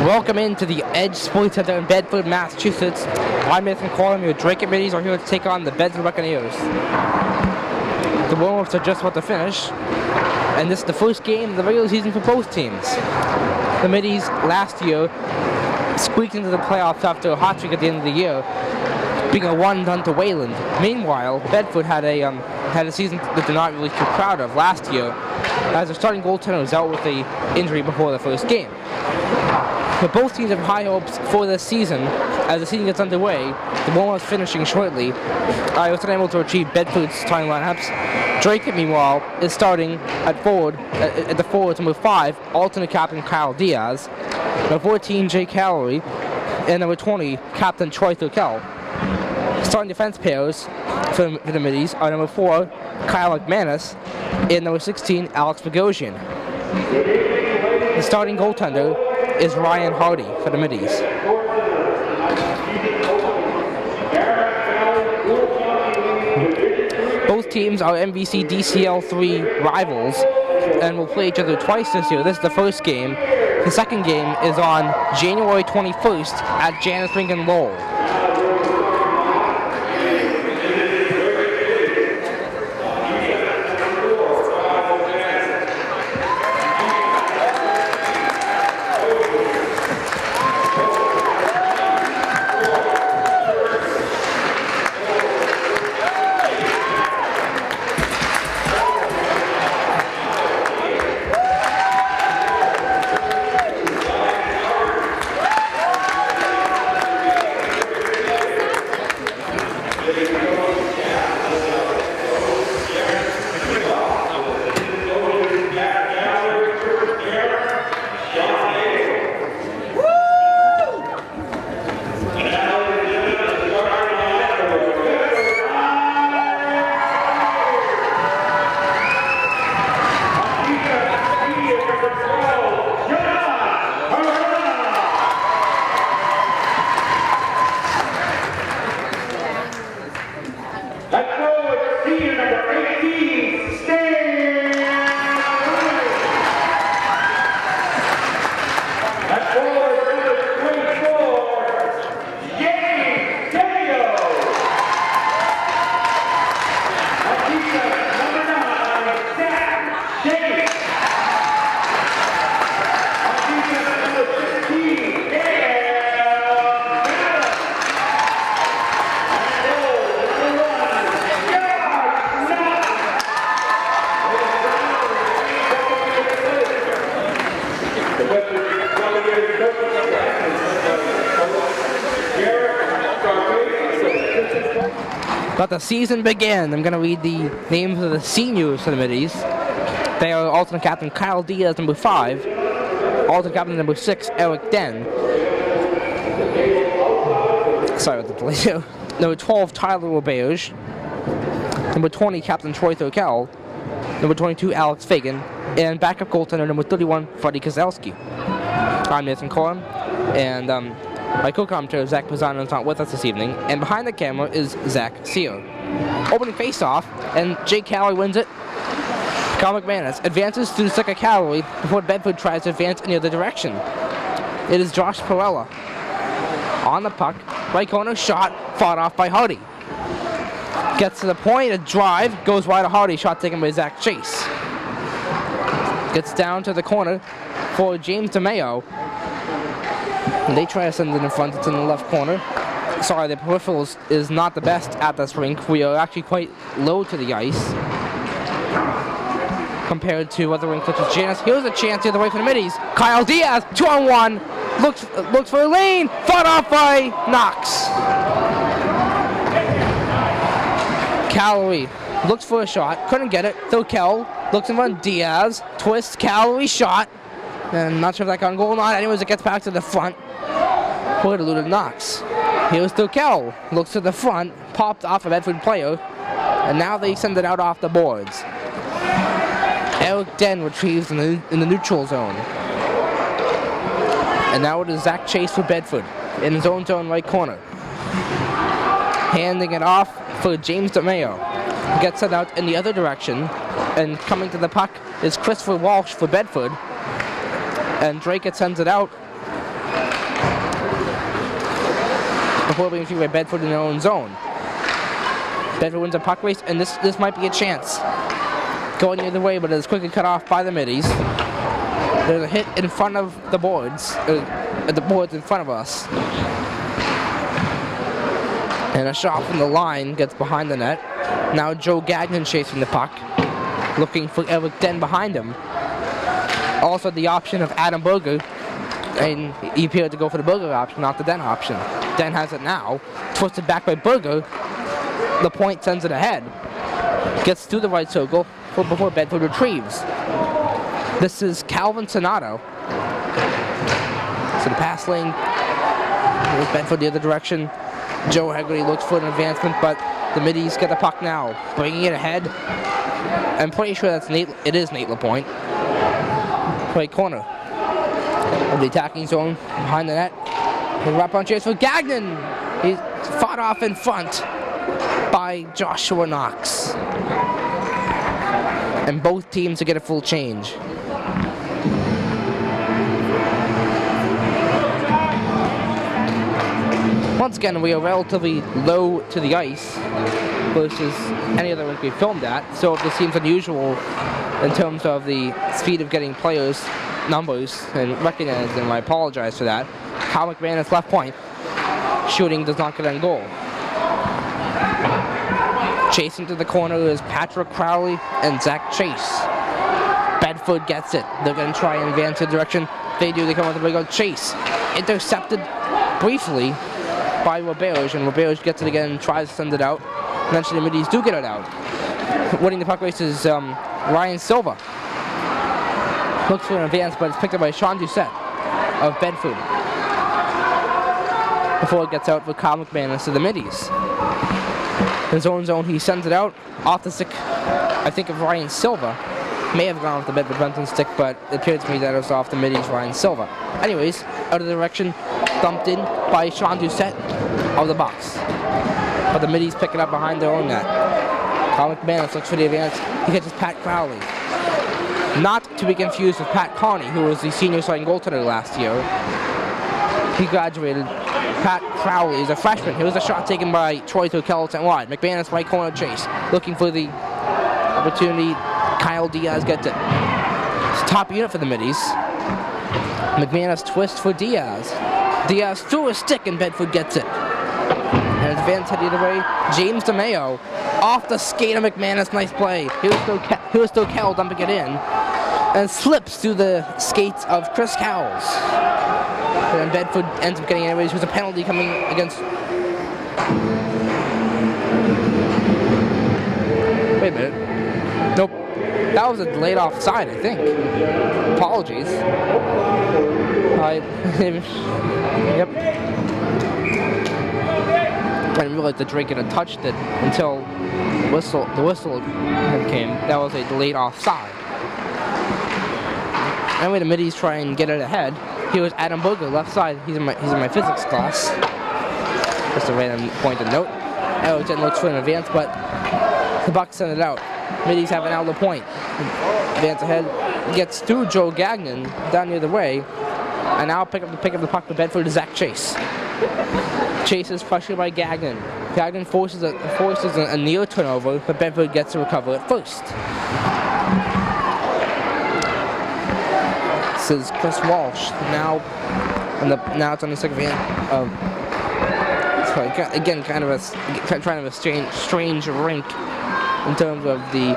Welcome into the Edge Sports Center in Bedford, Massachusetts. I'm Nathan Collin. Your Dracut middies are here to take on the Bedford Buccaneers. The warm-ups are just about to finish, and this is the first game of the regular season for both teams. The middies last year squeaked into the playoffs after a hot streak at the end of the year, being a 1-0 to Wayland. Meanwhile, Bedford had a season that they're not really too proud of last year, as their starting goaltender was out with an injury before the first game. But both teams have high hopes for this season. As the season gets underway, the warm-ups finishing shortly. I was unable to achieve Bedford's starting lineups. Dracut, meanwhile, is starting at forward, at the forwards, number 5, alternate captain Kyle Diaz, number 14, Jay Callery, and number 20, captain Troy Thurkel. Starting defense pairs for the middies are number 4, Kyle McManus, and number 16, Alex Bogosian. The starting goaltender is Ryan Hardy for the middies. Both teams are MVC DCL 3 rivals and will play each other twice this year. This is the first game. The second game is on January 21st at Janice Lincoln Lowell. Let the season begin. I'm going to read the names of the seniors for the middies. They are alternate captain Kyle Diaz, number 5. Alternate captain number 6, Eric Den. Sorry about the delay. Number 12, Tyler Roberge. Number 20, captain Troy Thurkel. Number 22, Alex Fagan. And backup goaltender number 31, Freddie Kozlowski. I'm Nathan Collin, and my co-commentator, Zach Pisano, is not with us this evening, and behind the camera is Zach Sear. Opening face-off, and Jake Callery wins it. Kyle McManus advances to the second Callery before Bedford tries to advance in the other direction. It is Josh Perella on the puck, right corner shot, fought off by Hardy. Gets to the point, a drive, goes wide of Hardy, shot taken by Zach Chase. Gets down to the corner for James DeMayo. And they try to send it in front, it's in the left corner. Sorry, the peripheral is not the best at this rink. We are actually quite low to the ice compared to other rinks such as Janice. Here's a chance the other way for the middies. Kyle Diaz, 2-on-1, looks for a lane, fought off by Knox. Callery looks for a shot, couldn't get it. Thurkel looks in front, Diaz, twists, Callery shot. And not sure if that got on goal or not. Anyways, it gets back to the front. Put eluded Knox. Here's Thurkel. Looks to the front. Popped off a Bedford player. And now they send it out off the boards. Eric Den retrieves in the neutral zone. And now it is Zach Chase for Bedford in his own zone right corner. Handing it off for James DeMayo. Gets it out in the other direction. And coming to the puck is Christopher Walsh for Bedford. And Dracut sends it out before being retrieved by Bedford in their own zone. Bedford wins a puck race, and this might be a chance. Going the other way, but it is quickly cut off by the middies. There's a hit in front of the boards, at the boards in front of us. And a shot from the line gets behind the net. Now Joe Gagnon chasing the puck, looking for Eric Den behind him. Also the option of Adam Berger, and he appeared to go for the Berger option, not the Den option. Den has it now, twisted back by Berger. The point sends it ahead. Gets through the right circle before Bedford retrieves. This is Calvin Sonato. So the pass lane, with Bedford the other direction. Joe Hegarty looks for an advancement, but the middies get the puck now, bringing it ahead. I'm pretty sure that's Nate. It is Nate LaPointe. Right corner of the attacking zone, behind the net. Wrap-on chase for Gagnon. He's fought off in front by Joshua Knox. And both teams to get a full change. Once again, we are relatively low to the ice versus any other rink we've filmed at, so this seems unusual in terms of the speed of getting players' numbers and recognize them. I apologize for that. Kyle McManus left point. Shooting does not get on goal. Chasing to the corner is Patrick Crowley and Zach Chase. Bedford gets it. They're going to try and advance in the direction. They do. They come with a big old Chase. Intercepted briefly by Roberge, and Roberge gets it again and tries to send it out. Eventually the middies do get it out. Winning the puck race is Ryan Silva. Looks for an advance, but it's picked up by Sean Doucette of Bedford. Before it gets out for Kyle McManus to the middies. In his own zone, he sends it out off the stick, I think, of Ryan Silva. May have gone off the Bedford Benton stick, but it appears to me that it was off the middies Ryan Silva. Anyways, out of the direction, dumped in by Sean Doucette of the Bucks. But the middies pick it up behind their own net. Kyle McManus looks for the advance. He catches Pat Crowley. Not to be confused with Pat Carney, who was the senior starting goaltender last year. He graduated. Pat Crowley is a freshman. Here was a shot taken by Troy Turkel sent wide. McManus right corner chase. Looking for the opportunity. Kyle Diaz gets it. It's a top unit for the middies. McManus twists for Diaz. Diaz threw a stick and Bedford gets it. And advance head the other way. James DeMeo off the skate of McManus. Nice play. Here's Turkel dumping it in. And slips through the skates of Chris Cowles. And then Bedford ends up getting it anyways. There's a penalty coming against... Wait a minute. Nope. That was a delayed offside, I think. Apologies. Yep. I didn't realize that Dracut had touched it until the whistle came. That was a delayed offside. Anyway, the middies try and get it ahead. Here was Adam Berger, left side. He's in my physics class. Just a random pointed note. Elton looks for an advance, but the Bucks send it out. Middies have an out of the point. Advance ahead, gets through Joe Gagnon down the other way, and now pick up the puck for Bedford to Zach Chase. Chase is pressured by Gagnon. Gagnon forces a near turnover, but Bedford gets to recover it first. This is Chris Walsh. Now it's on the second hand. Again, kind of a strange rink in terms of the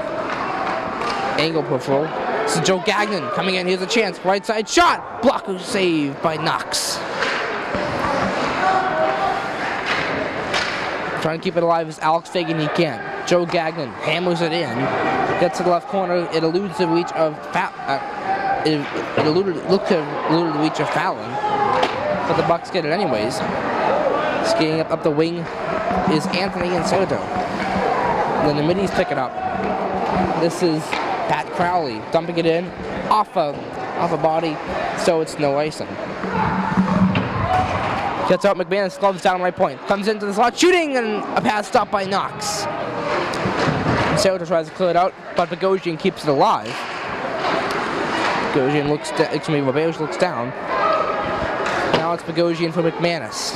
angle profile. This is Joe Gagnon coming in. Here's a chance. Right side shot. Blocker saved by Knox. Trying to keep it alive is Alex Fagan. He can't. Joe Gagnon hammers it in. Gets to the left corner. It eludes the reach of it eluded the reach of Fallon, but the Bucks get it anyways. Skating up the wing is Anthony Inserto. Then the middies pick it up. This is Pat Crowley dumping it in off a body, so it's no icing. Gets out McManus, gloves down right point, comes into the slot, shooting, and a pass stopped by Knox. Inserto tries to clear it out, but Bogosian keeps it alive. Bogosian looks Bogosian looks down. Now it's Bogosian for McManus.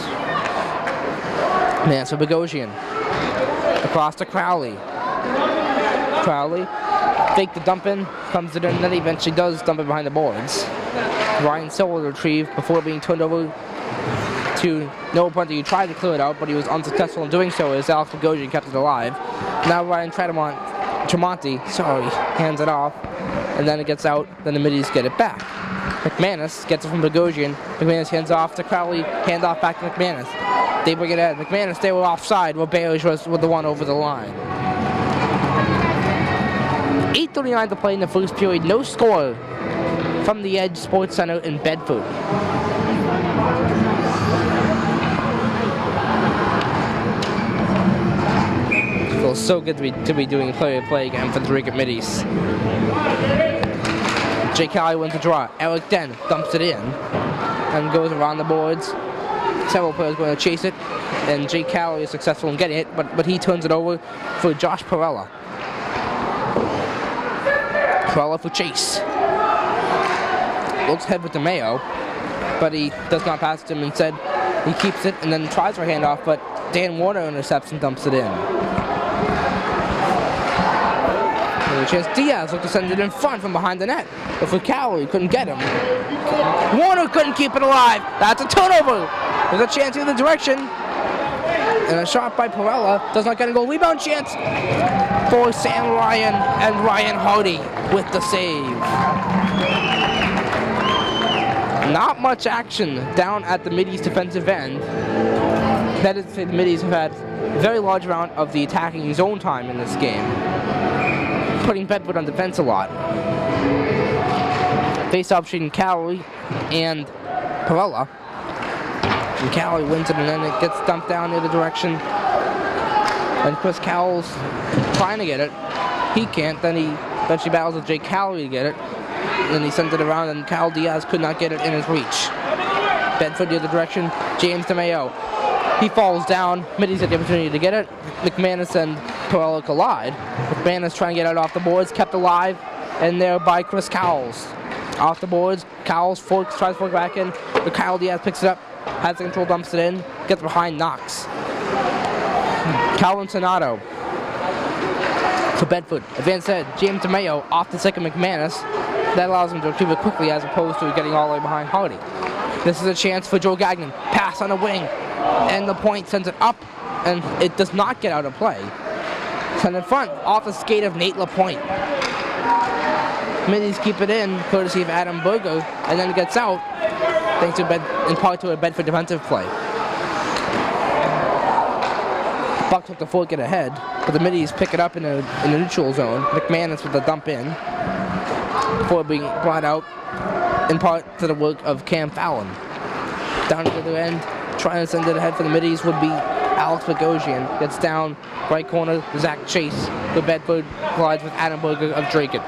McManus for Bogosian. Across to Crowley. Crowley faked the dump in, comes it in, and then he eventually does dump it behind the boards. Ryan Silver retrieved before being turned over to Noah Punter. He tried to clear it out, but he was unsuccessful in doing so as Alex Bogosian kept it alive. Now Ryan Tremonti, hands it off, and then it gets out, then the middies get it back. McManus gets it from Bogosian. McManus hands off to Crowley, hand off back to McManus. They bring it in. McManus, they were offside, while Baelish was the one over the line. 8:39 to play in the first period. No score from the Edge Sports Center in Bedford. Feels so good to be doing play-to-play again for the Dracut Middies. Jay Cali wins the draw. Eric Den dumps it in and goes around the boards. Several players going to chase it, and Jay Cali is successful in getting it, but he turns it over for Josh Perella. Perella for Chase. Looks ahead with DeMayo, but he does not pass it to him. Instead, he keeps it and then tries for a handoff, but Dan Warner intercepts and dumps it in. Another chance. Diaz looked to send it in front from behind the net, but for Cowley, couldn't get him. Warner couldn't keep it alive. That's a turnover. There's a chance in the direction. And a shot by Perella does not get a goal. Rebound chance for Sam Ryan, and Ryan Hardy with the save. Not much action down at the Middies defensive end. That is to say, the Middies have had a very large amount of the attacking zone time in this game, putting Bedford on defense a lot. Face-off between Cowley and Perella. And Cowley wins it, and then it gets dumped down the other direction. And Chris Cowell's trying to get it. He can't. Then he eventually battles with Jake Cowley to get it. And then he sends it around, and Cal Diaz could not get it in his reach. Bedford the other direction. James DeMayo. He falls down. Middies had the opportunity to get it. McManus and Perella collide. McManus trying to get it off the boards, kept alive, and there by Chris Cowles. Off the boards, Cowles tries to fork back in, but Kyle Diaz picks it up, has the control, dumps it in, gets behind, knocks. Calvin Sonato to Bedford. Advance head, James DeMayo off the second McManus. That allows him to retrieve it quickly as opposed to getting all the way behind Hardy. This is a chance for Joe Gagnon. Pass on the wing, and the point sends it up, and it does not get out of play. Send in front, off the skate of Nate LaPointe. Middies keep it in, courtesy of Adam Berger, and then it gets out, thanks to in part to a Bedford defensive play. Bucks took the fork, get ahead, but the Middies pick it up in the neutral zone. McManus with the dump in, before being brought out, in part to the work of Cam Fallon. Down to the other end, trying to send it ahead for the Middies would be Alex Bogosian. Gets down, right corner, Zach Chase. The Bedford collides with Adam Berger of Dracut.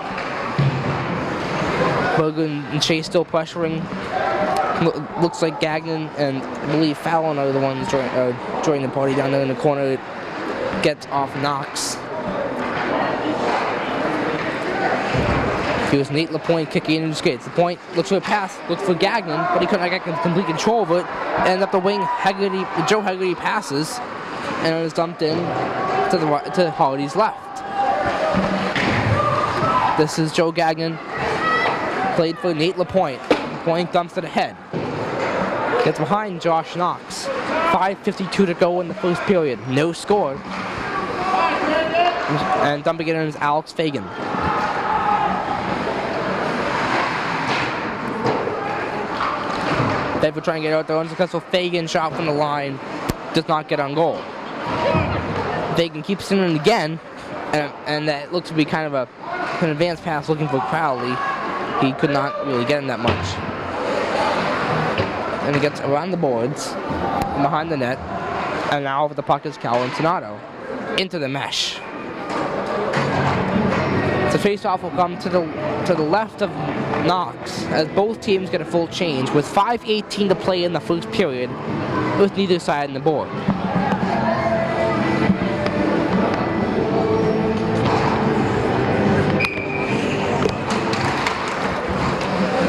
Berger and Chase still pressuring. Looks like Gagnon and I believe Fallon are the ones joining the party down there in the corner. Gets off Knox. It was Nate LaPointe kicking into skates. LaPointe looks for a pass, looks for Gagnon, but he couldn't get complete control of it. And up the wing, Joe Hegarty passes, and it was dumped in to Hardy's left. This is Joe Gagnon, played for Nate LaPointe. LaPointe dumps it ahead. Gets behind Josh Knox. 5:52 to go in the first period. No score. And dumping it in is Alex Fagan. Bedford trying to get out there. Unsuccessful. Fagan shot from the line. Does not get on goal. Fagan keeps it in again. And that looks to be kind of an advanced pass looking for Crowley. He could not really get him that much. And he gets around the boards, behind the net, and now over the puck is Calvin Sonato. Into the mesh. The face-off will come to the left of Knox as both teams get a full change with 5:18 to play in the first period with neither side on the board.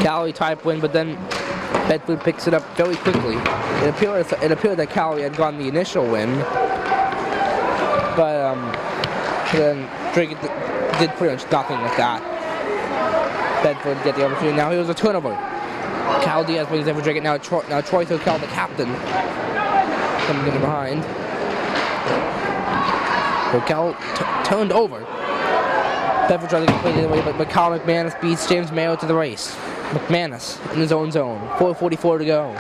Cali type win, but then Bedford picks it up very quickly. It appeared that Cali had gotten the initial win, but then Dracut did pretty much nothing with that. Bedford get the opportunity. Now here's a turnover. Cal Diaz brings in for Dracut. Now Troy Cal, the captain, coming in behind. So Cal turned over. Bedford tried to get played the other way, but Kyle McManus beats James Mayo to the race. McManus in his own zone. 4:44 to go.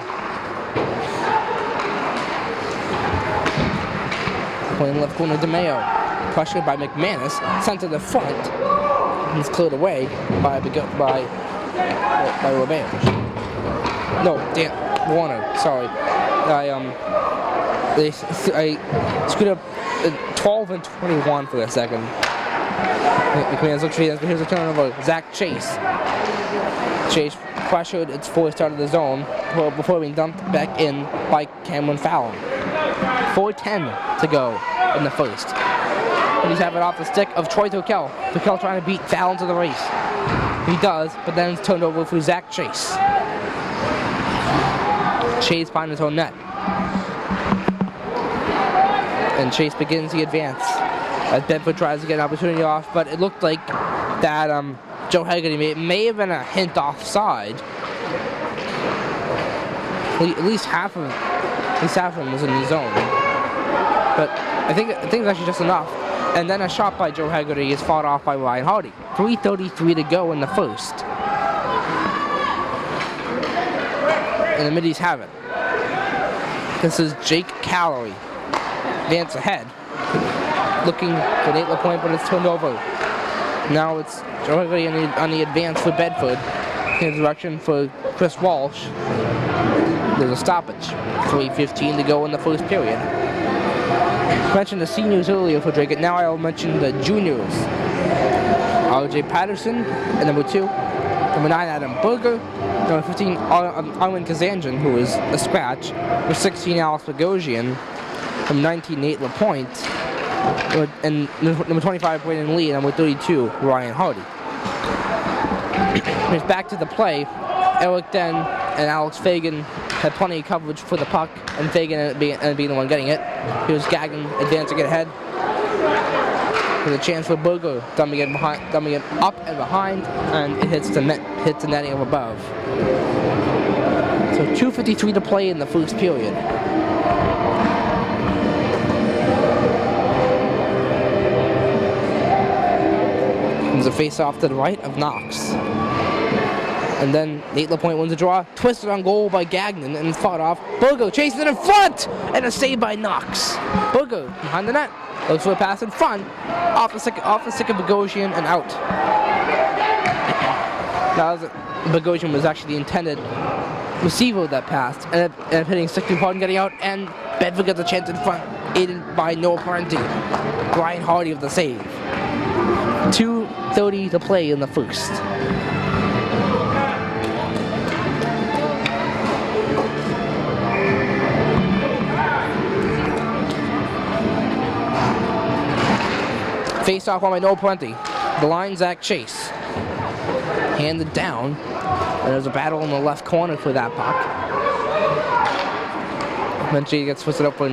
Playing left corner to Mayo. Pressured by McManus. Sent to the front. He's cleared away by Robert. No, damn, Warner. Sorry. I screwed up 12 and 21 for a second. McManus looks for the but here's a turnover. Zach Chase. Chase pressured, it's forced out of the zone before being dumped back in by Cameron Fallon. 4:10 to go in the first. And he's having it off the stick of Troy Tokel. Tokel trying to beat Fallon to the race. He does, but then it's turned over for Zach Chase. Chase finds his own net. And Chase begins the advance as Bedford tries to get an opportunity off, but it looked like that Joe Haggerty may have been a hint offside. At least half of him was in the zone. But I think it's actually just enough. And then a shot by Joe Haggerty is fought off by Ryan Hardy. 3:33 to go in the first. And the middies have it. This is Jake Calorie. Dance ahead. Looking for Nate LaPointe, but it's turned over. Now it's Joe Haggerty on the advance for Bedford. In the direction for Chris Walsh. There's a stoppage. 3:15 to go in the first period. I mentioned the seniors earlier for Dracut. Now I'll mention the juniors. R.J. Patterson at number 2. Number 9, Adam Berger. Number 15, Armin Kazanjian, who is a scratch. Number 16, Alex Bogosian. Number 19, Nate LaPointe. And number 25, Brandon Lee. And number 32, Ryan Hardy. It's back to the play. Eric Den and Alex Fagan had plenty of coverage for the puck, and Fagan ended up being the one getting it. Here's Gagnon advancing it ahead. There's a chance for Berger, dumping it up and behind, and it hits the netting up above. So 2:53 to play in the first period. There's a face-off to the right of Knox. And then Nate LaPointe wins the draw. Twisted on goal by Gagnon and fought off. Berger chases it in front! And a save by Knox. Berger behind the net. Looks for a pass in front. Off the stick of Bogosian and out. Bogosian was actually the intended receiver of that pass. And hitting stick too hard and getting out. And Bedford gets a chance in front. Aided by Noah Parenti. Ryan Hardy of the save. 2:30 to play in the first. Face off on by Noah Parenti. The line, Zach Chase. Handed down. And there's a battle in the left corner for that puck. Eventually he gets twisted up for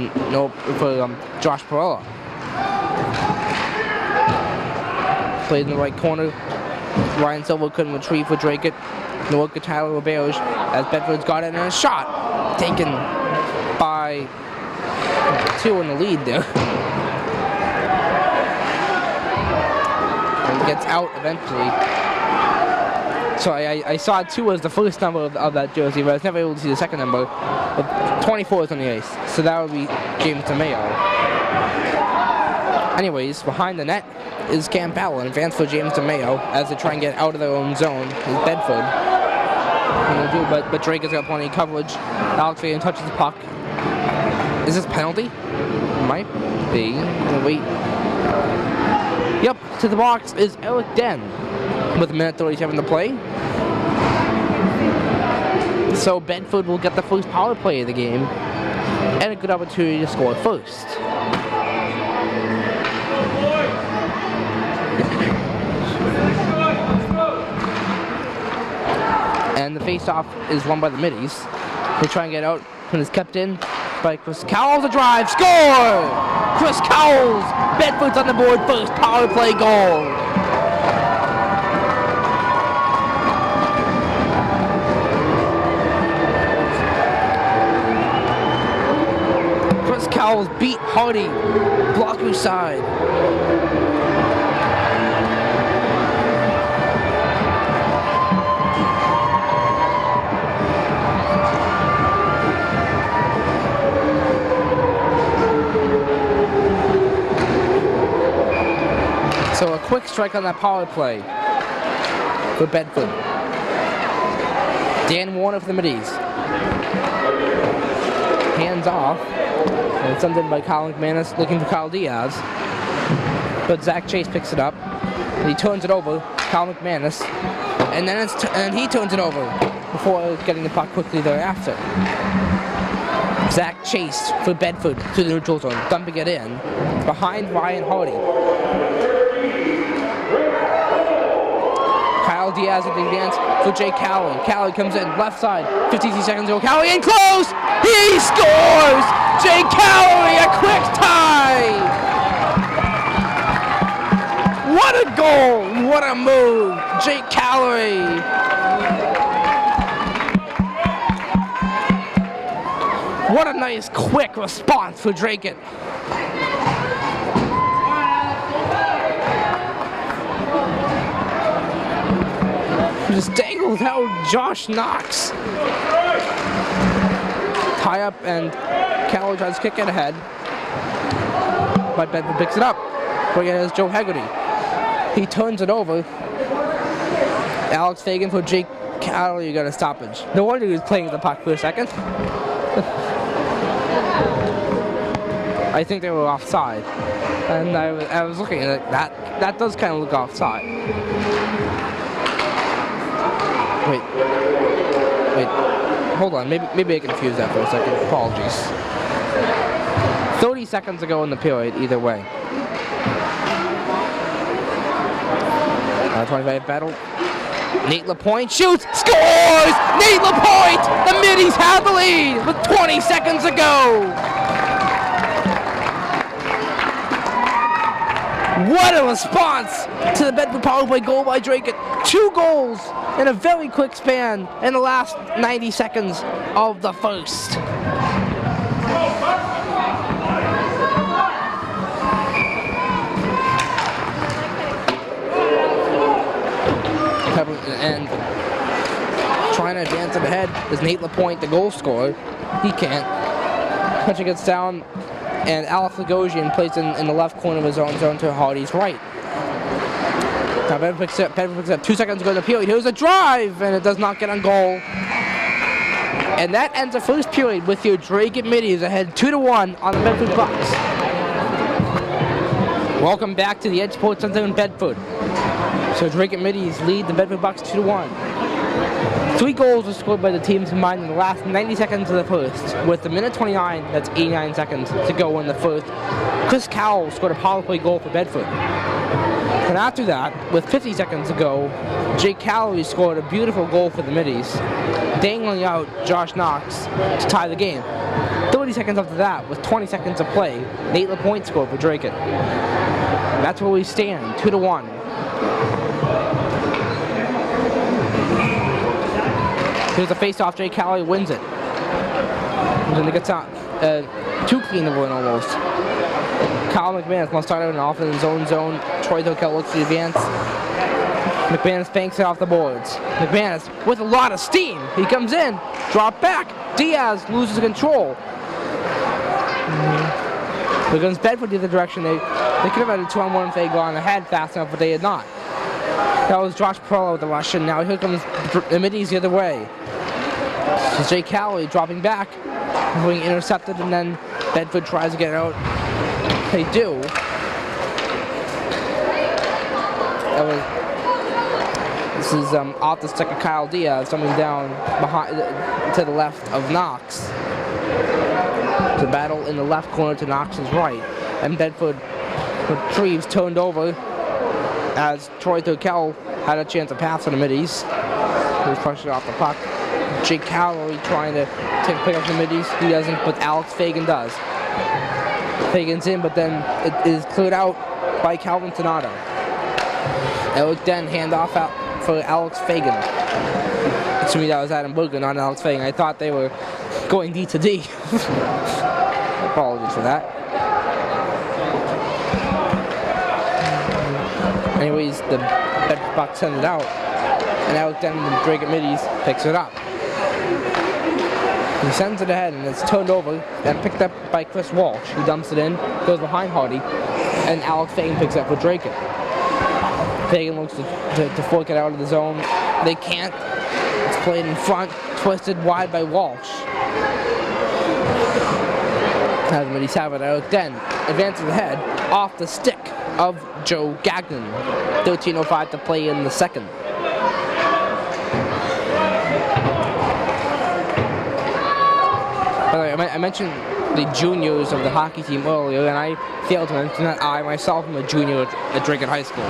Josh Perella. Played in the right corner. Ryan Silva couldn't retrieve for Dracut. No look at Tyler Roberge as Bedford's got it, and a shot taken by 2 in the lead there. And gets out eventually. So I saw 2 as the first number of that jersey, but I was never able to see the second number. But 24 is on the ice, so that would be James DeMayo. Anyways, behind the net is Cam Fallon, advance for James DeMayo as they try and get out of their own zone. Is Bedford. But Drake has got plenty of coverage. Alex Fagan touches the puck. Is this a penalty? Might be. Wait. Yep, to the box is Eric Den with a minute 37 to play. So Bedford will get the first power play of the game and a good opportunity to score first. And the face-off is won by the Middies. They try and get out when it's kept in by Chris Cowles. A drive, score! Chris Cowles! Bedford's on the board first power play goal. Chris Cowles beat Hardy, blocker side. So a quick strike on that power play for Bedford. Dan Warner for the Middies. Hands off. And it's undone by Kyle McManus looking for Kyle Diaz. But Zach Chase picks it up. And he turns it over. Kyle McManus. And then he turns it over before getting the puck quickly thereafter. Zach Chase for Bedford to the neutral zone, dumping it in behind Ryan Hardy. Kyle Diaz at the advance for Jake Cowley. Cowley comes in, left side, 52 seconds ago. Cowley in close! He scores! Jake Cowley, a quick tie! What a goal! What a move! Jake Cowley! What a nice, quick response for Dracut. Just dangled out Josh Knox. Tie up and Cowley tries to kick it ahead. But Bedford picks it up. Bring it as Joe Hegarty. He turns it over. Alex Fagan for Jake Cowley, you got a stoppage. No wonder he was playing with the puck for a second. I think they were offside. And I was looking at it. That does kind of look offside. Wait, hold on, maybe I confused that for a second, apologies. 30 seconds ago in the period, either way. 25 battle. Nate LaPointe shoots, scores! Nate LaPointe! The Middies have the lead with 20 seconds to go! What a response to the Bedford power play goal by Dracut. 2 goals in a very quick span in the last 90 seconds of the first. And trying to advance it ahead is Nate LaPointe, the goal scorer. He can't. Punching gets down, and Alex Lagosian plays in the left corner of his own zone to Hardy's right. Now Bedford picks up 2 seconds to go in the period. Here's a drive, and it does not get on goal. And that ends the first period with your Dracut Middies ahead 2-1 on the Bedford Bucks. Welcome back to the Edge Sports Center in Bedford. So Dracut Middies lead the Bedford Bucks 2-1. 3 goals were scored by the teams combined in the last 90 seconds of the first. With the minute 29, that's 89 seconds to go in the first. Chris Cowles scored a power play goal for Bedford. And after that, with 50 seconds to go, Jake Cowley scored a beautiful goal for the Middies, dangling out Josh Knox to tie the game. 30 seconds after that, with 20 seconds to play, Nate LaPointe scored for Dracut. That's where we stand, 2-1. Here's a face-off. Jake Cowley wins it. And then it gets out too clean of one almost. Kyle McManus must start out off in his own zone. Troy Dokel looks to the advance. McManus banks it off the boards. McManus with a lot of steam. He comes in. Drop back. Diaz loses control. Here comes Bedford the other direction. They could have had a 2-on-1 if they had gone ahead fast enough, but they had not. That was Josh Perlow with the rush, and now here comes the Middies the other way. So Jake Cowley dropping back, being intercepted, and then Bedford tries to get it out. They do. This is off the stick of Kyle Diaz, coming down behind to the left of Knox. The battle in the left corner to Knox's right, and Bedford retrieves, turned over as Troy Dokel had a chance to pass on the Middies. who's pushing off the puck. Jake Calloway trying to pick up the middies. He doesn't, but Alex Fagan does. Fagan's in, but then it is cleared out by Calvin Donato. Eric Den handoff out for Alex Fagan. To me, that was Adam Booger, not Alex Fagan. I thought they were going D to D. Apologies for that. Anyways, the Bedford puck sends it out, and Eric Den, the Dracut middies, picks it up. He sends it ahead, and it's turned over and picked up by Chris Walsh. He dumps it in, goes behind Hardy, and Alex Fagan picks up for Dracut. Fagan looks to fork it out of the zone. They can't. It's played in front, twisted wide by Walsh. As the middies have it, Eric Den advances ahead off the stick of Joe Gagnon. 13:05 to play in the second. By the way, I mentioned the juniors of the hockey team earlier, and I failed to mention that I myself am a junior at Dracut High School.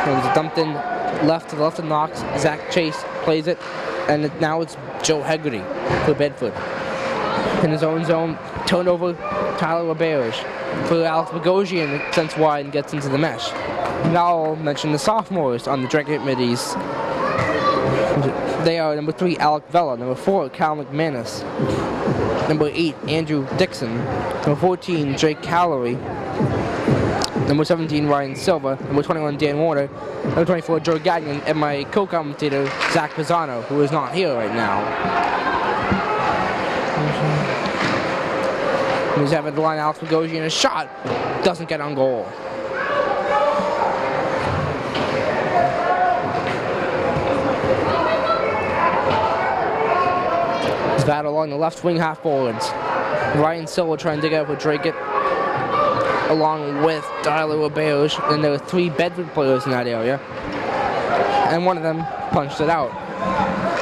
It was dumped in left to the left of Knox. Zach Chase plays it, and now it's Joe Hegarty for Bedford. In his own zone, turned over Tyler Roberge for Alex Bogosian, sends wide and gets into the mesh. Now I'll mention the sophomores on the Dracut middies. They are number 3, Alec Vella, number 4, Cal McManus, number 8, Andrew Dixon, number 14, Jake Calloway, number 17, Ryan Silva, number 21, Dan Warner, number 24, Joe Gagnon, and my co-commentator, Zach Pisano, who is not here right now. He's having the line, Alex Bogosian, a shot, doesn't get on goal. Battle along the left wing half forwards. Ryan Silva trying to dig out with Dracut, along with Tyler Roberge, and there are 3 Bedford players in that area. And one of them punched it out.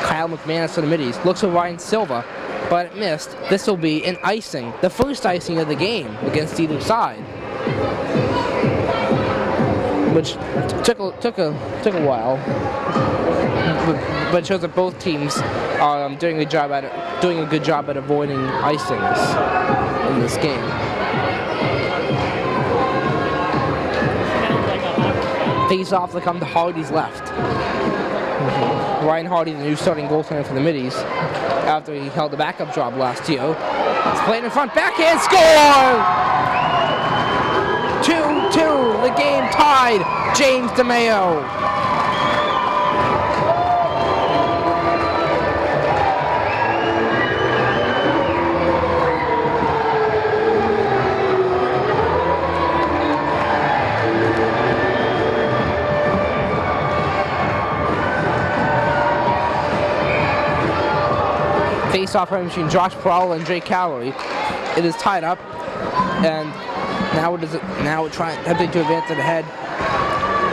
Kyle McManus to the middies. Looks for Ryan Silva, but it missed. This will be an icing, the first icing of the game against either side, which took a while. But it shows that both teams are doing a good job at avoiding icings in this game. Face off to come to Hardy's left. Ryan Hardy, the new starting goaltender for the middies, after he held the backup job last year. It's played in front, backhand score! 2-2, the game tied. James DeMeo. Face-off between Josh Prowl and Jake Calloway. It is tied up, and now attempting to advance it ahead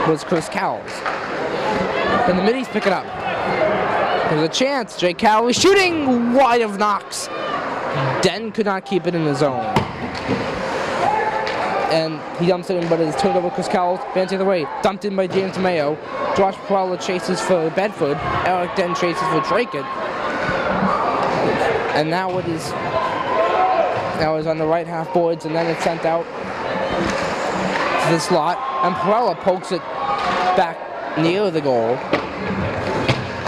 was Chris Cowles. And the middies pick it up. There's a chance. Jake Calloway shooting wide of Knox. Den could not keep it in the zone. And he dumps it in, but it is turned over Chris Cowles. Advancing the way. Dumped in by James DeMeo. Josh Prowl chases for Bedford. Eric Den chases for Dracut. And now it is on the right half boards, and then it's sent out to the slot, and Perella pokes it back near the goal.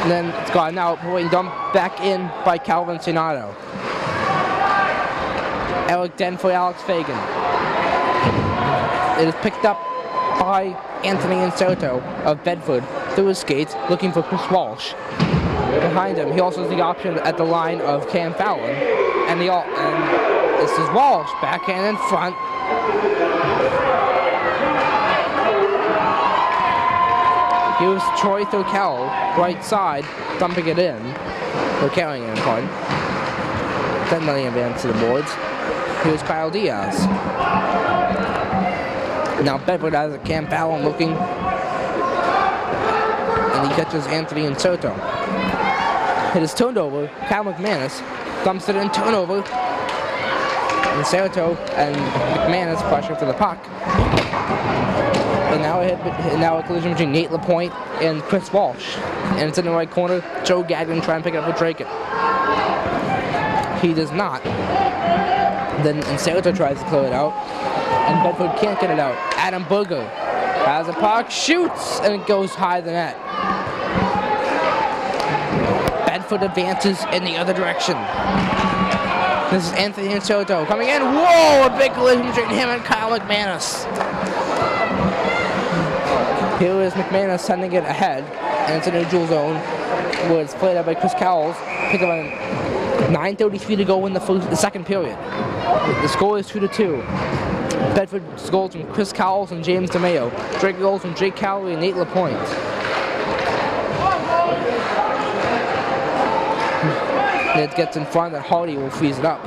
And then it's gone out, being dumped back in by Calvin Donato. Eric Den for Alex Fagan. It is picked up by Anthony Inserto of Bedford through his skates, looking for Chris Walsh. Behind him, he also has the option at the line of Cam Fallon, and this is Walsh, backhand in front. Here's Troy Thurkel, right side, dumping it in, or carrying it in front. Then letting him advance to the boards. Here's Kyle Diaz. Now Bedford has a Cam Fallon looking, and he catches Anthony Inserto. It is turned over. Kyle McManus dumps it in, turnover. And Inserto and McManus pressure for the puck. And now a collision between Nate LaPointe and Chris Walsh. And it's in the right corner. Joe Gagnon trying to pick it up with Dracut. He does not. Then Insalto tries to clear it out. And Bedford can't get it out. Adam Booger has a puck, shoots, and it goes high the net. Bedford advances in the other direction. This is Anthony Insalto coming in. Whoa, a big collision between him and Kyle McManus. Here is McManus sending it ahead, and it's a neutral zone where it's played out by Chris Cowles. Pick up on 9:33 to go in the second period. The score is 2-2. Bedford goals from Chris Cowles and James DeMayo. Drake goals from Jake Cowley and Nate LaPointe. It gets in front, and Hardy will freeze it up.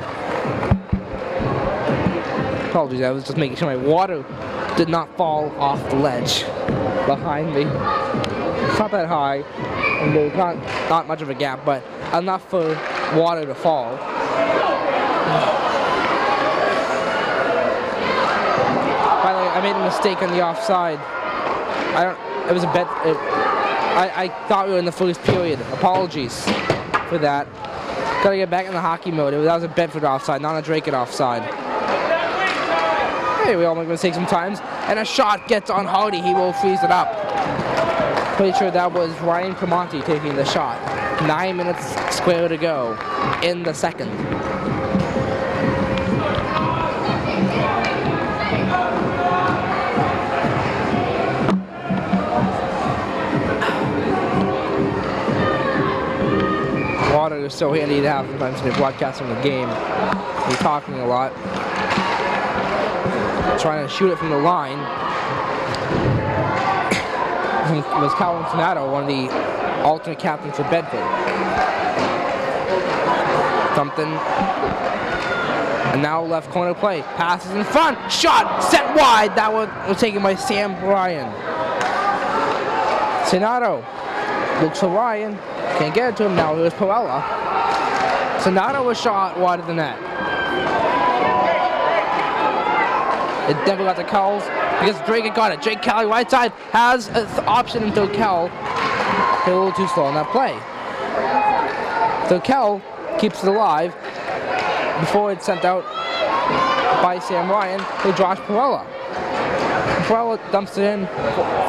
Apologies, I was just making sure my water did not fall off the ledge behind me. It's not that high, and there's not much of a gap, but enough for water to fall. By the way, I made a mistake on the offside. It was a bet. I thought we were in the first period. Apologies for that. Gotta get back in the hockey mode. That was a Bedford offside, not a Dracut offside. Hey, we all make mistakes sometimes. And a shot gets on Hardy. He will freeze it up. Pretty sure that was Ryan Tremonti taking the shot. 9 minutes square to go in the second. Water is so handy to have sometimes when you're broadcasting the game. You're talking a lot. Trying to shoot it from the line was Calvin Sonato, one of the alternate captains for Bedford. Something. And now left corner play. Passes in front. Shot set wide. That was taken by Sam Ryan. Sonato looks for Ryan. Can't get it to him now. Here's Perella. Sonato was shot wide of the net. It never got to Cowles because Dracut got it. Jake Kelly, right side, has an option until Kell. They're a little too slow on that play. So Kell keeps it alive before it's sent out by Sam Ryan to Josh Perella. Perella dumps it in,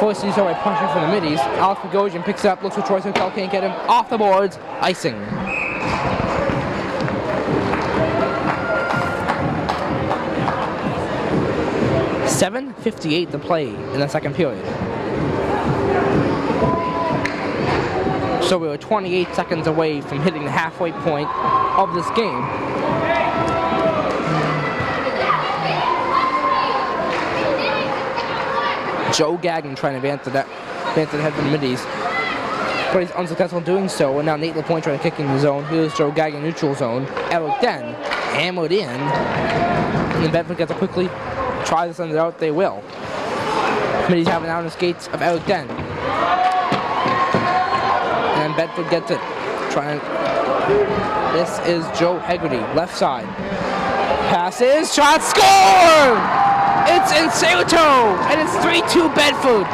forces by punching from the middies. Alex Bogosian picks it up, looks for Troy, so Kell can't get him. Off the boards, icing. .7:58 to play in the second period. So we were 28 seconds away from hitting the halfway point of this game. Joe Gagnon trying to advance to the head from the middies, but he's unsuccessful in doing so, and now Nate LaPointe trying to kick in the zone. Here's Joe Gagnon neutral zone. Eric Den hammered in, and then Bedford gets it quickly. Try to send it out, they will. Middies have it out on the skates of Eric Den. And Bedford gets it. This is Joe Hegarty, left side. Passes, shot, score! It's Insalto, and it's 3-2 Bedford.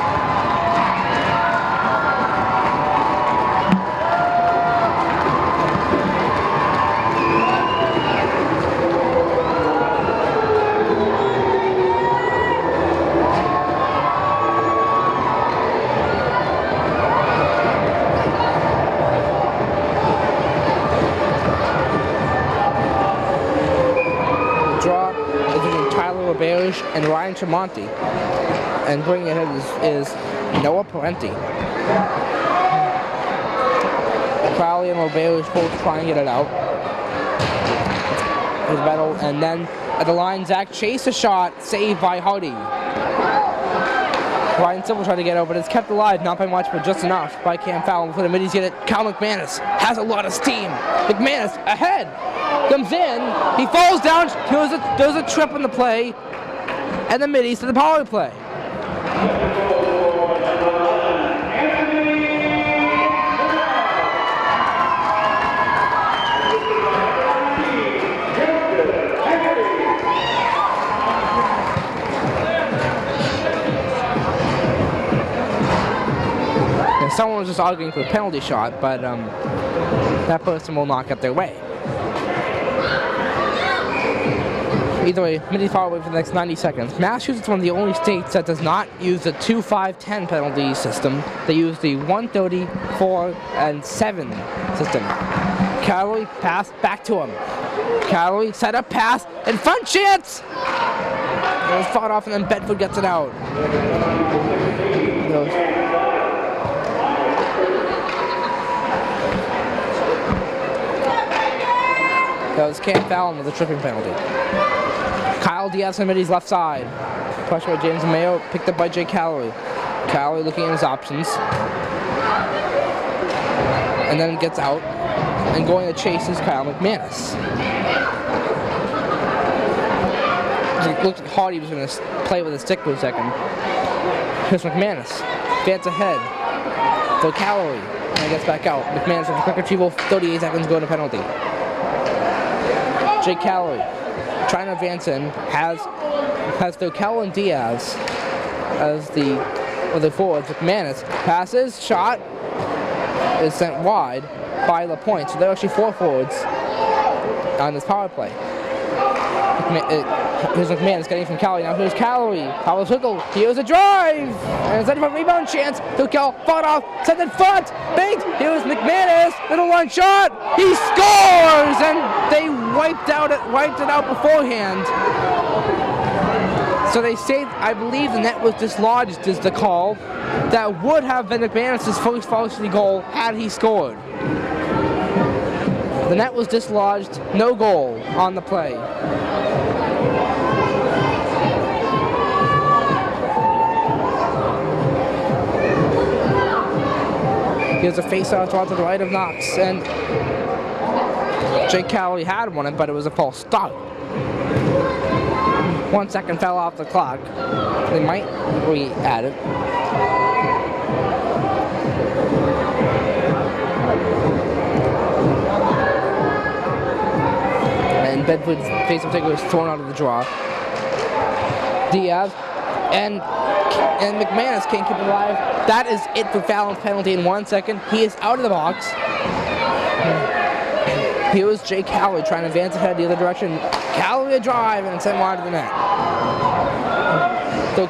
And Ryan Tremonti, and bringing it in is Noah Parenti. Crowley and Roberge both trying to get it out. His battle, and then at the line, Zach chased a shot, saved by Hardy. Ryan Silver tried to get out, but it's kept alive, not by much, but just enough by Cam Fallon before the middies get it. Kyle McManus has a lot of steam. McManus ahead, comes in, he falls down, does a trip on the play, and the middies to the power play. just arguing for a penalty shot, but that person will not get their way. Either way, Mitty far away for the next 90 seconds. Massachusetts is one of the only states that does not use the 2-5-10 penalty system. They use the 1-30, 4, and 7 system. Calloway pass back to him. Calloway set up pass in front chance. It was fought off and then Bedford gets it out. That was Cam Fallon with a tripping penalty. Kyle Diaz on Mitty's left side. Pressure by James Mayo, picked up by Jake Calloway. Calloway looking at his options. And then gets out. And going to chase is Kyle McManus. It looked like Hardy was going to play with a stick for a second. Here's McManus. Advance ahead. For Calloway. And gets back out. McManus with a quick retrieval. 38 seconds going to penalty. Jake Calloway trying to advance in. Has Dracut and Diaz as the forwards. McManus passes. Shot is sent wide by LaPointe. So there are actually 4 forwards on this power play. Here's McManus getting from Calloway. Now here's Calloway. Powell's wiggle. Here's a drive. And it's a rebound chance. Dracut fought off. Sent in front. Banked. Here's McManus. Little one shot. He scores. And they wiped it out beforehand. So they say, I believe the net was dislodged is the call. That would have been McManus' first varsity goal had he scored. The net was dislodged. No goal on the play. Here's a face-off draw to the right of Knox, and Jake Calloway had won it, but it was a false start. 1 second fell off the clock. They might re-add it. And Bedford's face-off taker was thrown out of the draw. Diaz and McManus can't keep it alive. That is it for Fallon's penalty in 1 second. He is out of the box. Here was Jake Calloway trying to advance ahead the other direction. Calloway a drive and sent wide to the net. So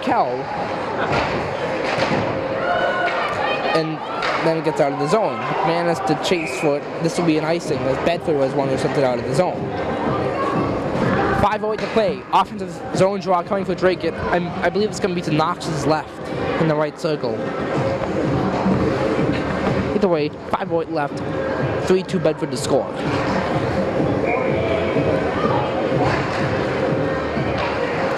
and then it gets out of the zone. McManus to chase for it. This will be an icing as Bedford was one who sent it out of the zone. 5:08 to play. Offensive zone draw coming for Dracut. I believe it's going to be to Knox's left in the right circle. Either way, 5:08 left. 3-2 Bedford to score.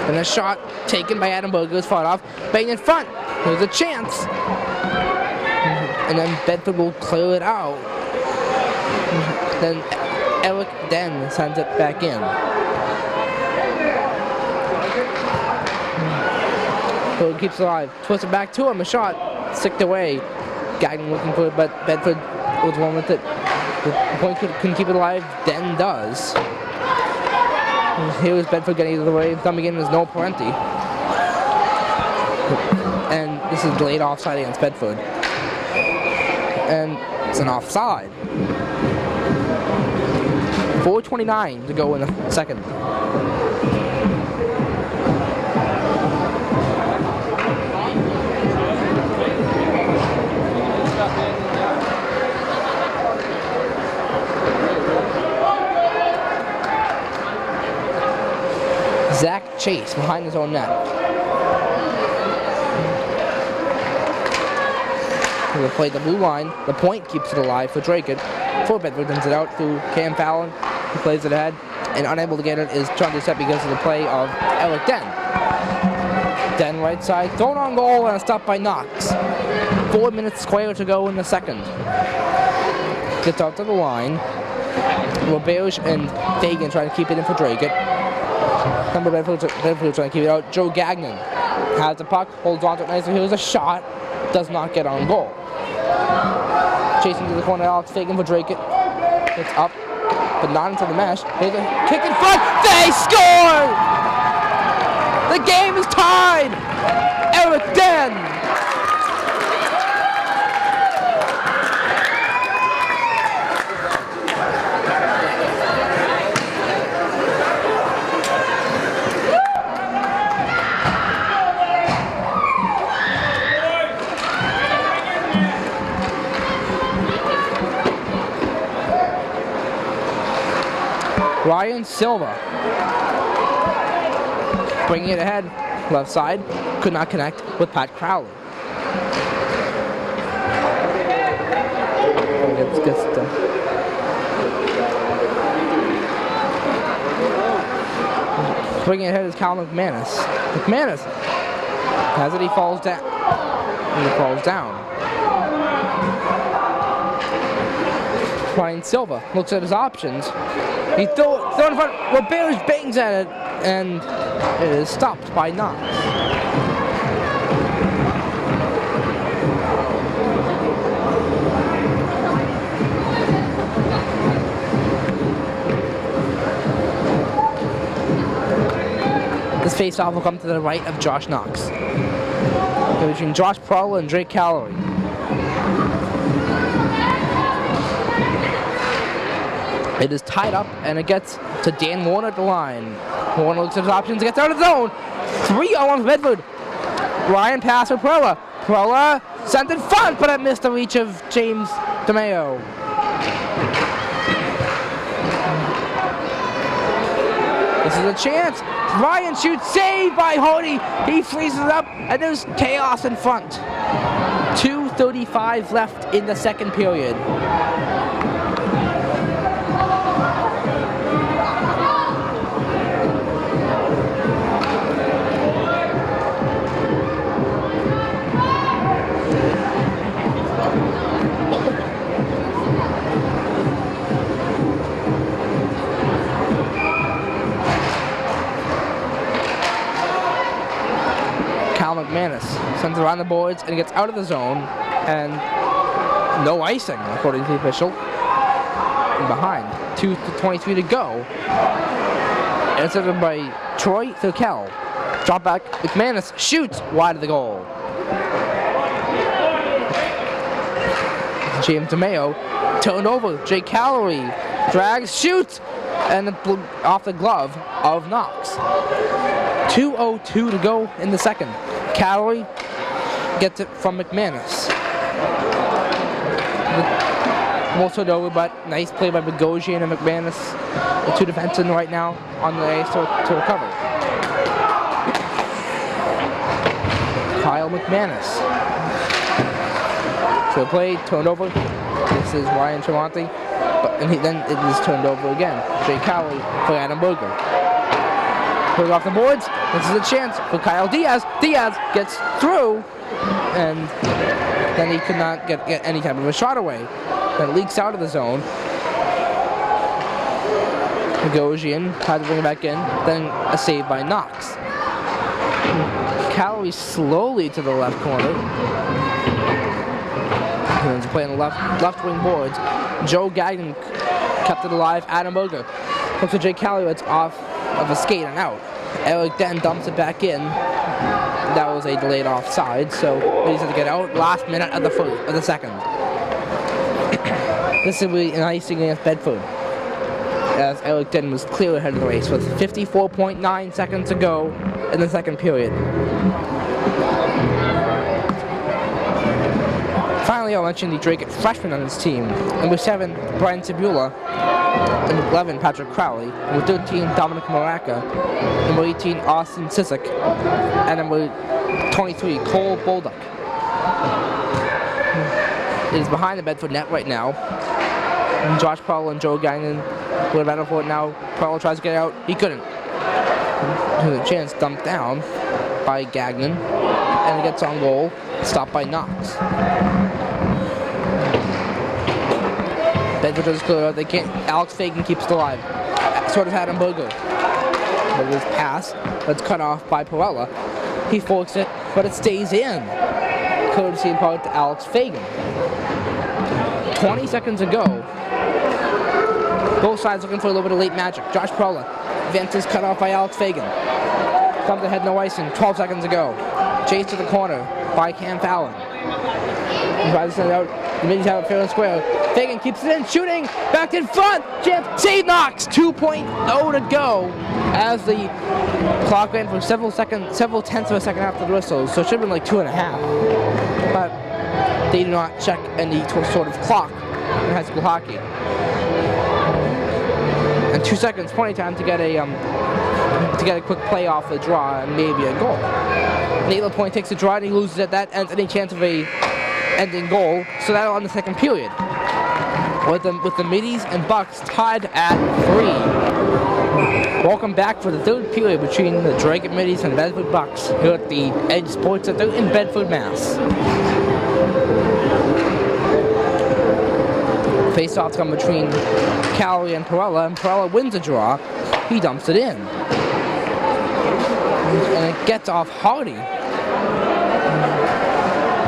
And a shot taken by Adam Berger is fought off. Bang in front. There's a chance. And then Bedford will clear it out. Then Eric Den sends it back in. So it keeps it alive. Twists it back to him. A shot. Sicked away. Gagnon looking for it, but Bedford was one with it. The point couldn't keep it alive. Den does. Here was Bedford getting out of the way. Coming in is no Parenti. And this is delayed offside against Bedford. And it's an offside. 4:29 to go in the second. Zach Chase behind his own net. He'll play the blue line. The point keeps it alive for Dracut. For Bedford sends it out to Cam Fallon. He plays it ahead. And unable to get it is John Doucette because of the play of Eric Den. Den right side. Thrown on goal and a stop by Knox. 4 minutes square to go in the second. Gets out to the line. Roberge and Fagan trying to keep it in for Dracut. Number Bedford trying to keep it out. Joe Gagnon has the puck, holds on to it nicely. Here's a shot, does not get on goal. Chasing to the corner, Alex Fagan for Dracut. It's up, but not into the mesh. Here's a kick in front. They score! The game is tied. Eric Den. Ryan Silva. Bringing it ahead. Left side. Could not connect with Pat Crowley. Bringing it ahead is Cal McManus. McManus has it. He falls down. He falls down. Ryan Silva looks at his options. He throw in front. Roberts bangs at it, and it is stopped by Knox. This face-off will come to the right of Josh Knox. Between Josh Prolla and Drake Calorie. It is tied up, and it gets to Dan Warner at the line. Warner looks at his options, gets out of the zone. 3-on-1 for Bedford. Ryan pass for Prolla. Prolla sent in front, but it missed the reach of James DeMeo. This is a chance. Ryan shoots, saved by Hody. He freezes it up, and there's chaos in front. 2:35 left in the second period. McManus sends it around the boards and gets out of the zone, and no icing according to the official. And behind, 2:23 to go. Intercepted by Troy Thurkel. Drop back, McManus shoots wide of the goal. James DeMeo turned over. Jake Calorie drags, shoots, and off the glove of Knox. 2:02 to go in the second. Calorie gets it from McManus. Almost turned over, but nice play by Bogosian and McManus. The two defensemen right now on the ice to recover. Kyle McManus. So play, turned over. This is Ryan Tremonti. Then it is turned over again. Jay Cowley for Adam Berger. Put it off the boards. This is a chance for Kyle Diaz. Diaz gets through, and then he could not get any type of a shot away. Then leaks out of the zone. Bogosian had to bring it back in. Then a save by Knox. Calorie slowly to the left corner. And he's playing the left wing boards. Joe Gagnon kept it alive. Adam Berger looks at Jake Calorie. It's off of a skate and out. Eric then dumps it back in. That was a delayed offside, so he's going to get out last minute of the second. This will be an icing against Bedford, as Eric Denton was clear ahead of the race with 54.9 seconds to go in the second period. Finally, I'll mention the Dracut freshman on his team. Number 7, Brian Cibula. Number 11, Patrick Crowley. Number 13, Dominic Maraca. Number 18, Austin Sissick. And number 23, Cole Bolduck. It is behind the Bedford net right now. And Josh Prolla and Joe Gagnon would have battled for it now. Prolla tries to get out. He couldn't. There's a chance dumped down by Gagnon. And it gets on goal. Stopped by Knox. Bedford does clear out. They can't. Alex Fagan keeps it alive. Sort of Adam Berger. But his pass that's cut off by Perella. He forks it, but it stays in. Courtesy in part to Alex Fagan. 20 seconds to go. Both sides looking for a little bit of late magic. Josh Perella. Advances cut off by Alex Fagan. Comes ahead, no icing. 12 seconds to go. Chase to the corner by Cam Fallon. He tries to send it out. The mids have it fair and square. Fagan keeps it in, shooting, back in front, chance, save Knox, 2.0 to go, as the clock ran for several tenths of a second after the whistle, so it should have been like 2.5, but they do not check any sort of clock in high school hockey. And 2 seconds, plenty of time to get a quick play off the draw and maybe a goal. Nate LaPointe takes a draw and he loses at that, ends any chance of a ending goal. So that'll end the second period. With the Middies and Bucks tied at 3. Welcome back for the third period between the Dracut Middies and Bedford Bucks here at the Edge Sports Center in Bedford, Mass. Face-offs come between Calorie and Perella wins the draw. He dumps it in. And it gets off Hardy.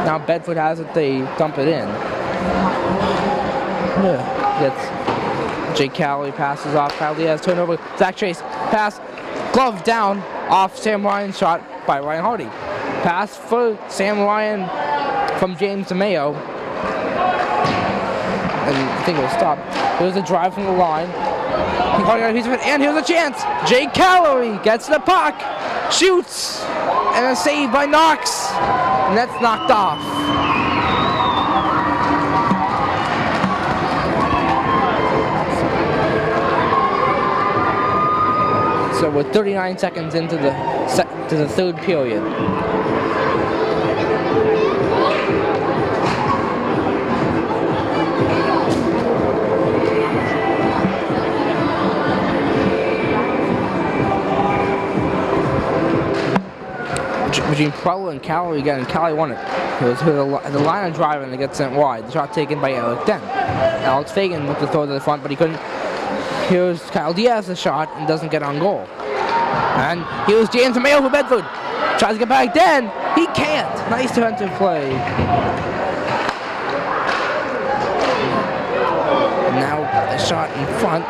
Now Bedford has it, they dump it in. Gets Jake Calorie, passes off, Kyle Diaz, turnover, Zach Chase, pass, glove down, off Sam Ryan's shot by Ryan Hardy. Pass for Sam Ryan from James DeMayo. And I think it will stop. There's a drive from the line. And here's a chance. Jake Calorie gets the puck, shoots, and a save by Knox. And that's knocked off. So we're 39 seconds into the third period. Between Perella and Calorie again, and Calorie won it. It was the line of driving and it gets sent wide. The shot taken by Alec Dent. Alex Fagan with the throw to the front, but he couldn't. Here's Kyle Diaz's shot and doesn't get on goal. And here's James DeMayo for Bedford. Tries to get back then. He can't. Nice defensive play. And now a shot in front.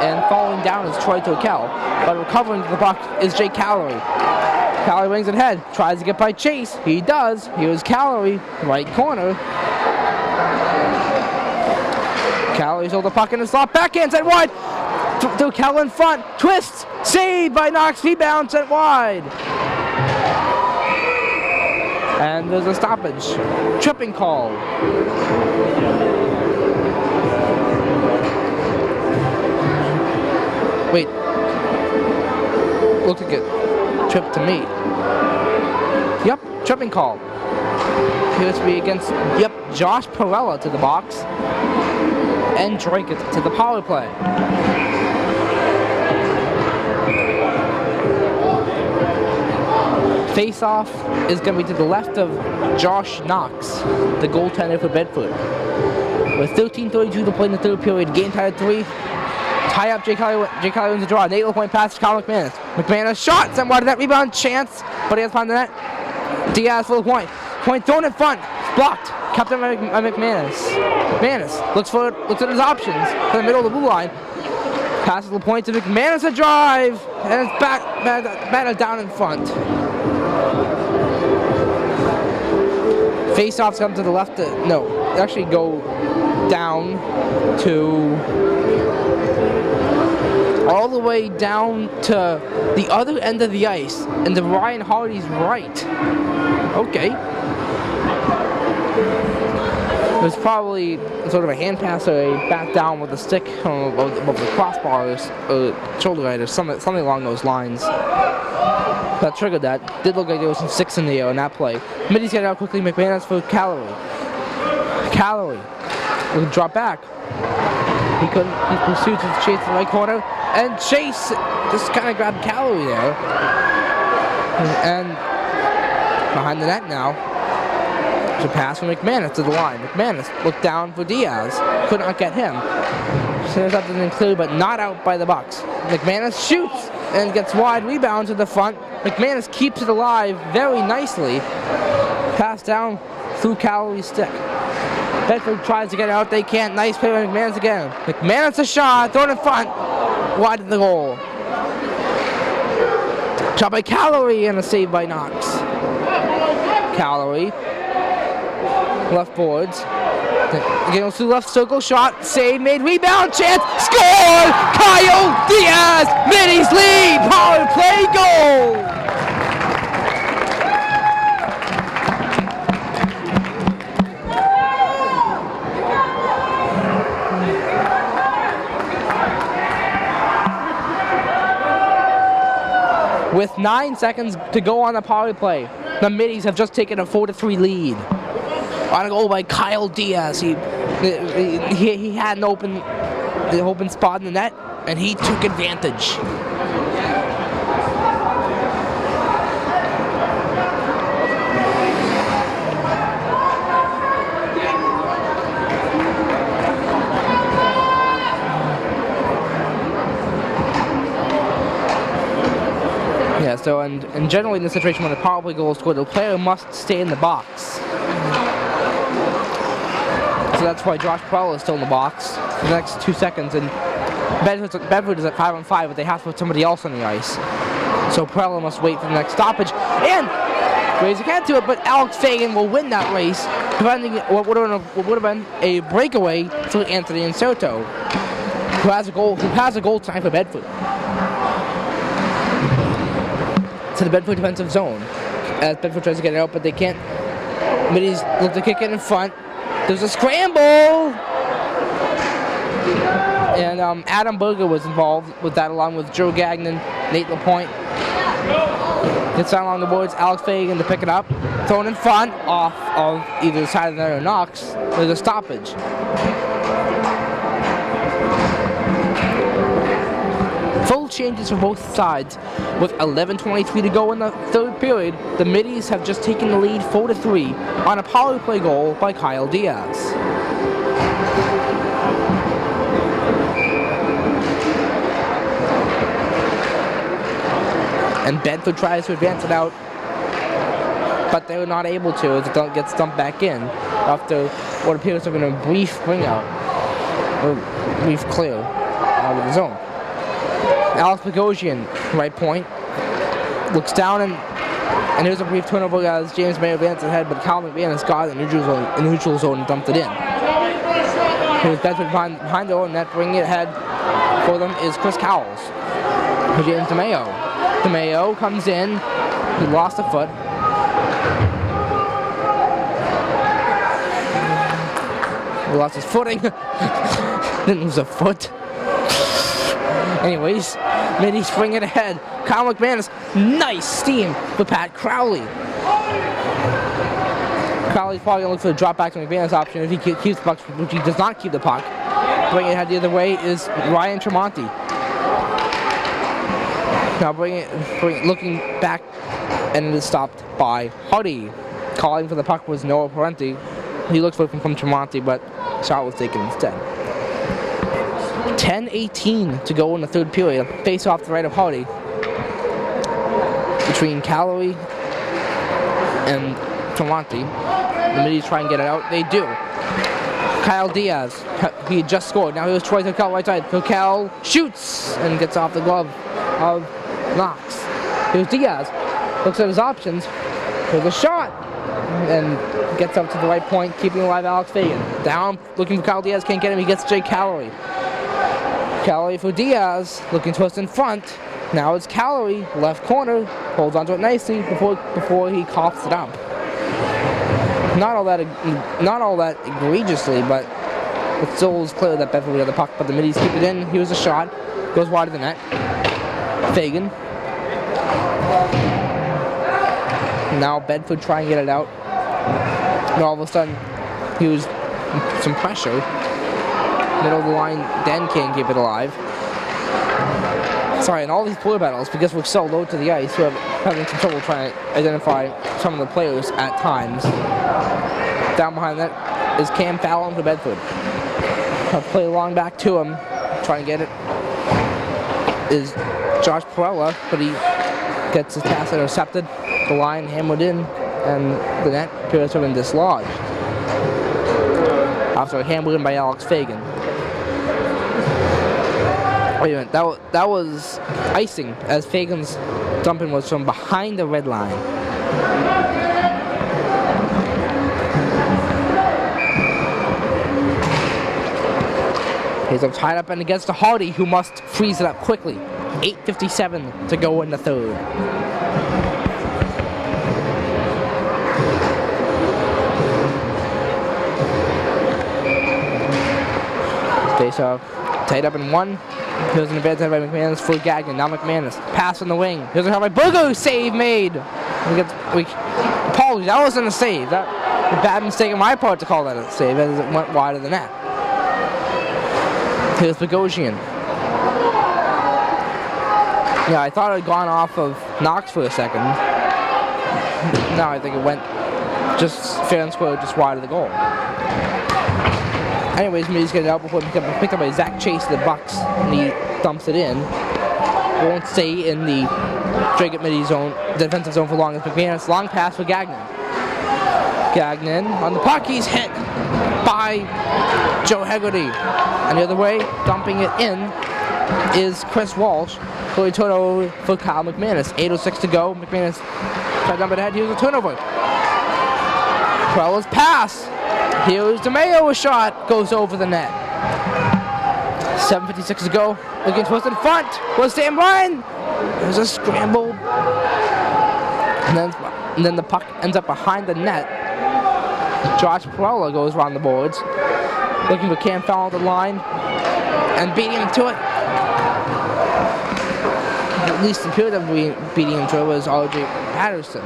And falling down is Troy Tokel. But recovering to the puck is Jake Calorie. Calorie wings it ahead. Tries to get by Chase. He does. Here's Calorie. Right corner. Calorie's hold the puck in the slot. Backhand sent wide. Tokel in front. Twists. Saved by Knox. Rebound sent wide. And there's a stoppage. Tripping call. Wait. Looks like it tripped to me. Yep, tripping call. Appears to be against, Josh Perella to the box. And Dracut to the power play. Face-off is going to be to the left of Josh Knox, the goaltender for Bedford. With 13:32 to play in the third period, game tied at 3. Tie up Jake Calorie wins the draw. Nate LaPointe passes to Kyle McManus. McManus shot, sent wide to net, rebound, chance, but he has behind the net. Diaz for LaPointe. Point thrown in front, blocked, kept him by McManus. McManus looks at his options for the middle of the blue line. Passes LaPointe to McManus, a drive, and it's back down in front. Face-offs come to the left. Actually go down to all the way down to the other end of the ice, and to Ryan Hardy's right. Okay. It was probably sort of a hand pass or a back down with a stick above the crossbar or shoulder guide or something along those lines. That triggered that. Did look like there was some six in the air in that play. Middies get it out quickly. McManus for Calorie. Calorie will drop back. He pursues with Chase in the right corner. And Chase just kind of grabbed Calorie there. And behind the net now. There's a pass from McManus to the line. McManus looked down for Diaz. Could not get him. So there's something clear, but not out by the Bucks. McManus shoots and gets wide. Rebound to the front. McManus keeps it alive very nicely. Pass down through Calorie's stick. Bedford tries to get out. They can't. Nice play by McManus again. McManus a shot. Thrown in front. Wide of the goal. Shot by Calorie and a save by Knox. Calorie. Left boards. Goes through left circle. Shot. Save. Made. Rebound. Chance. Score! Kyle Diaz. Middies lead. Power play goal. With 9 seconds to go on the power play, the Middies have just taken a 4-3 lead. On a goal by Kyle Diaz. He had an open spot in the net, and he took advantage. Yeah, so and generally in this situation when a power play goal is scored, the player must stay in the box. So that's why Josh Perella is still in the box for the next 2 seconds, and Bedford is at 5-on-5, but they have to put somebody else on the ice. So Perella must wait for the next stoppage, and raise a hand to it, but Alex Fagan will win that race, preventing what would have been a breakaway to Anthony Inserto, who has a goal tonight for Bedford. To the Bedford defensive zone, as Bedford tries to get it out, but they can't. Middies look to kick it in front. There's a scramble! And Adam Berger was involved with that, along with Joe Gagnon, Nate LaPointe. Gets down along the boards, Alex Fagan to pick it up. Thrown in front, off of either side of the net or Knox. There's a stoppage. Full changes for both sides. With 11:23 to go in the third period, the Middies have just taken the lead 4-3 on a power play goal by Kyle Diaz. And Bedford tries to advance it out, but they're not able to as it gets dumped back in after what appears to have been a brief bring out, or brief clear out of the zone. Alex Bogosian, right point, looks down and there's a brief turnover as James Mayer advances ahead, but Cal McManus got it in the neutral zone and dumped it in. Here's Bedford behind the own net, bringing it ahead for them is Chris Cowles. For James DeMayo. DeMayo comes in, he lost a foot. He lost his footing. Didn't lose a foot. Anyways, Middies bring it ahead. Kyle McManus, nice steam for Pat Crowley. Crowley's probably going to look for the drop back to McManus option if he keeps the puck, which he does not keep the puck. Bringing it ahead the other way is Ryan Tremonti. Now looking back, and it is stopped by Hardy. Calling for the puck was Noah Parenti. He looks for it from Tremonti, but shot was taken instead. 10:18 to go in the third period. Face off the right of Hardy between Calloway and Tremonti. The Middies try and get it out. They do. Kyle Diaz, he had just scored. Now here's Troy Coquel right side. Coquel shoots and gets off the glove of Knox. Here's Diaz. Looks at his options. Here's a shot. And gets up to the right point, keeping alive Alex Fagan. Down, looking for Kyle Diaz, can't get him. He gets Jake Calloway. Calloway for Diaz, looking to us in front. Now it's Calloway, left corner, holds onto it nicely before he coughs it up. Not all that egregiously, but it still was clear that Bedford got the puck. But the Middies keep it in. Here's a shot, goes wide of the net. Fagan. Now Bedford trying to get it out. And all of a sudden, here's some pressure. Middle of the line, Den can't keep it alive. Sorry, and all these blue battles, because we're so low to the ice, we're having some trouble trying to identify some of the players at times. Down behind that is Cam Fallon for Bedford. I'll play long back to him, trying to get it, is Josh Perella, but he gets his pass intercepted, the line hammered in, and the net appears to have been dislodged after hammered in by Alex Fagan. Wait a minute, that was icing, as Fagan's dumping was from behind the red line. He's up tied up and against the Hardy, who must freeze it up quickly. 8:57 to go in the third. Face off, tied up in one. Here's an advance by McManus for Gagnon. Now McManus. Pass on the wing. Here's a shot by Burgo. Save made. Apologies, that wasn't a save. That was a bad mistake on my part to call that a save as it went wide of the net. Here's Bogosian. Yeah, I thought it had gone off of Knox for a second. Now I think it went just fair and square, just wide of the goal. Anyways, Middy's getting it out before it picked up by Zach Chase, the Bucks, and he dumps it in. Won't stay in the Dracut-Middy zone, defensive zone for long as McManus. Long pass for Gagnon. Gagnon on the puck, he's hit by Joe Hegarty. And the other way, dumping it in, is Chris Walsh. So he turned over for Kyle McManus. 8:06 to go. McManus tried to dump it ahead. Here's a turnover. Quella's pass. Here's DeMayo, a shot. Goes over the net. 7:56 to go. Looking towards in front. Was Sam Ryan. There's a scramble. And then the puck ends up behind the net. Josh Perella goes around the boards. Looking for Cam Fowler at the line. And beating him to it. At least the period of beating him to it was R.J. Patterson.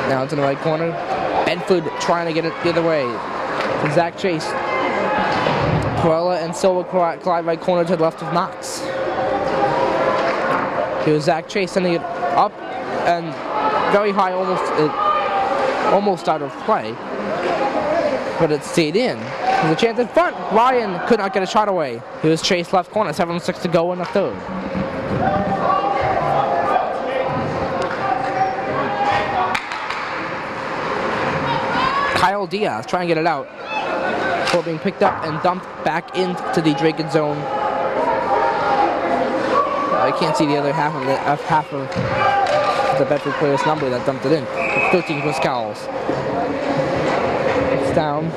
Now it's in the right corner. Bedford trying to get it the other way. To Zach Chase. Perella and Silva collide right corner to the left of Knox. Here's Zach Chase sending it up and very high, almost out of play. But it stayed in. There's a chance in front. Ryan could not get a shot away. Here's Chase left corner. 7:06 to go in the third. Kyle Diaz trying to get it out before being picked up and dumped back into the Dracut zone. I can't see the other half of the Bedford player's number that dumped it in. 13 was Cowles. It's down,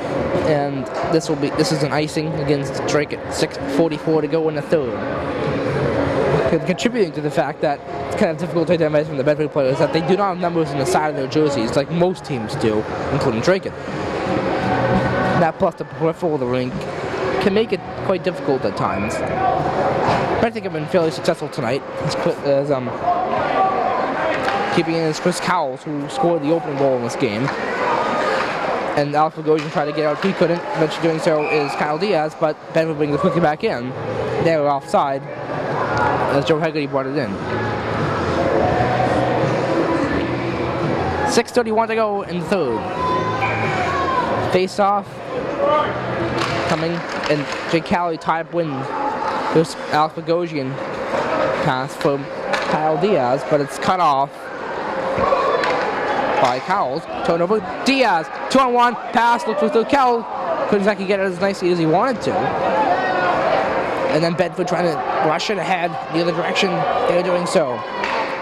and this is an icing against Dracut. 6:44 to go in the third. Contributing to the fact that it's kind of difficult to identify from the Bedford players that they do not have numbers on the side of their jerseys like most teams do, including Dracut. That plus the peripheral of the rink can make it quite difficult at times. But I think I've been fairly successful tonight. As keeping in is Chris Cowles, who scored the opening goal in this game. And Alex Bogosian tried to get out. He couldn't. Eventually doing so is Kyle Diaz, but Bedford brings it quickly back in. They were offside as Joe Hegarty brought it in. 6:31 to go in the third. Face off. Coming, and Jake Calley tie-up win. There's Alex Bogosian pass from Kyle Diaz, but it's cut off by Cowles. Turnover. Diaz, 2-on-1, pass, looks with the Cowles. Couldn't exactly get it as nicely as he wanted to. And then Bedford trying to rush it ahead the other direction. They're doing so.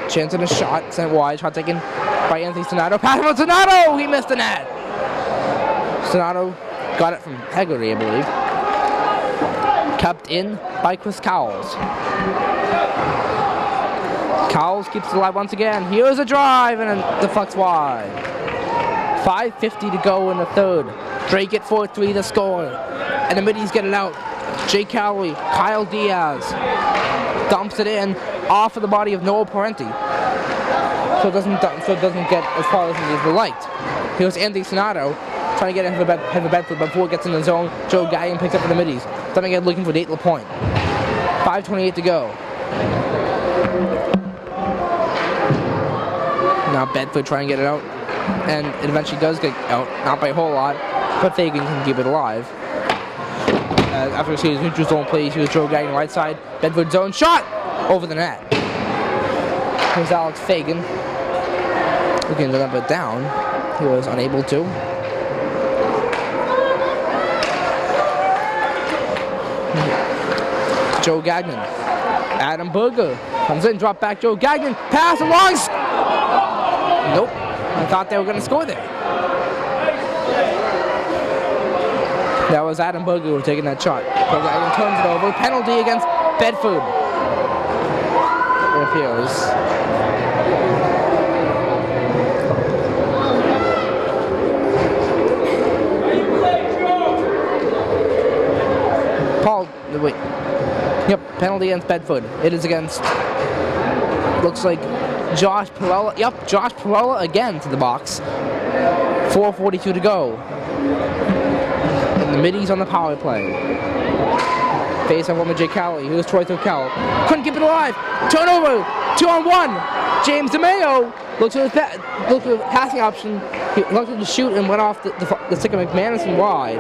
Chance at a shot, sent wide, shot taken by Anthony Sonato. Pass from Sonato! He missed the net! Sonato got it from Hegarty, I believe. Kept in by Chris Cowles. Cowles keeps it alive once again. Here's a drive and then deflects wide. 5:50 to go in the third. Dracut 4-3 to score. And the middies get it out. Jake Cowley, Kyle Diaz dumps it in off of the body of Noah Parenti. So it doesn't get as far as it would liked. Here's Anthony Sonato trying to get ahead of Bedford before it gets in the zone. Joe Gagnon picks up for the middies. Something looking for Nate LaPointe. 5:28 to go. Now Bedford trying to get it out. And it eventually does get out. Not by a whole lot, but Fagan can keep it alive. After seeing his neutral zone plays, here's Joe Gagnon right side. Bedford zone shot over the net. Here's Alex Fagan looking to dump it down. He was unable to. Joe Gagnon. Adam Berger comes in, drop back Joe Gagnon. Pass along. Nope. I thought they were going to score there. That was Adam Berger who was taking that shot. Joe Gagnon turns it over. Penalty against Bedford. It appears. way. Yep, penalty against Bedford. It is against, looks like Josh Perella. Yep, Josh Perella again to the box. 4:42 to go. And the middies on the power play. Face off on Jake Calloway. Here's Troy Thurkel. Couldn't keep it alive. Turnover. 2-on-1. James DeMayo looks at the passing option. He looked at the shoot and went off the stick of McManus and wide.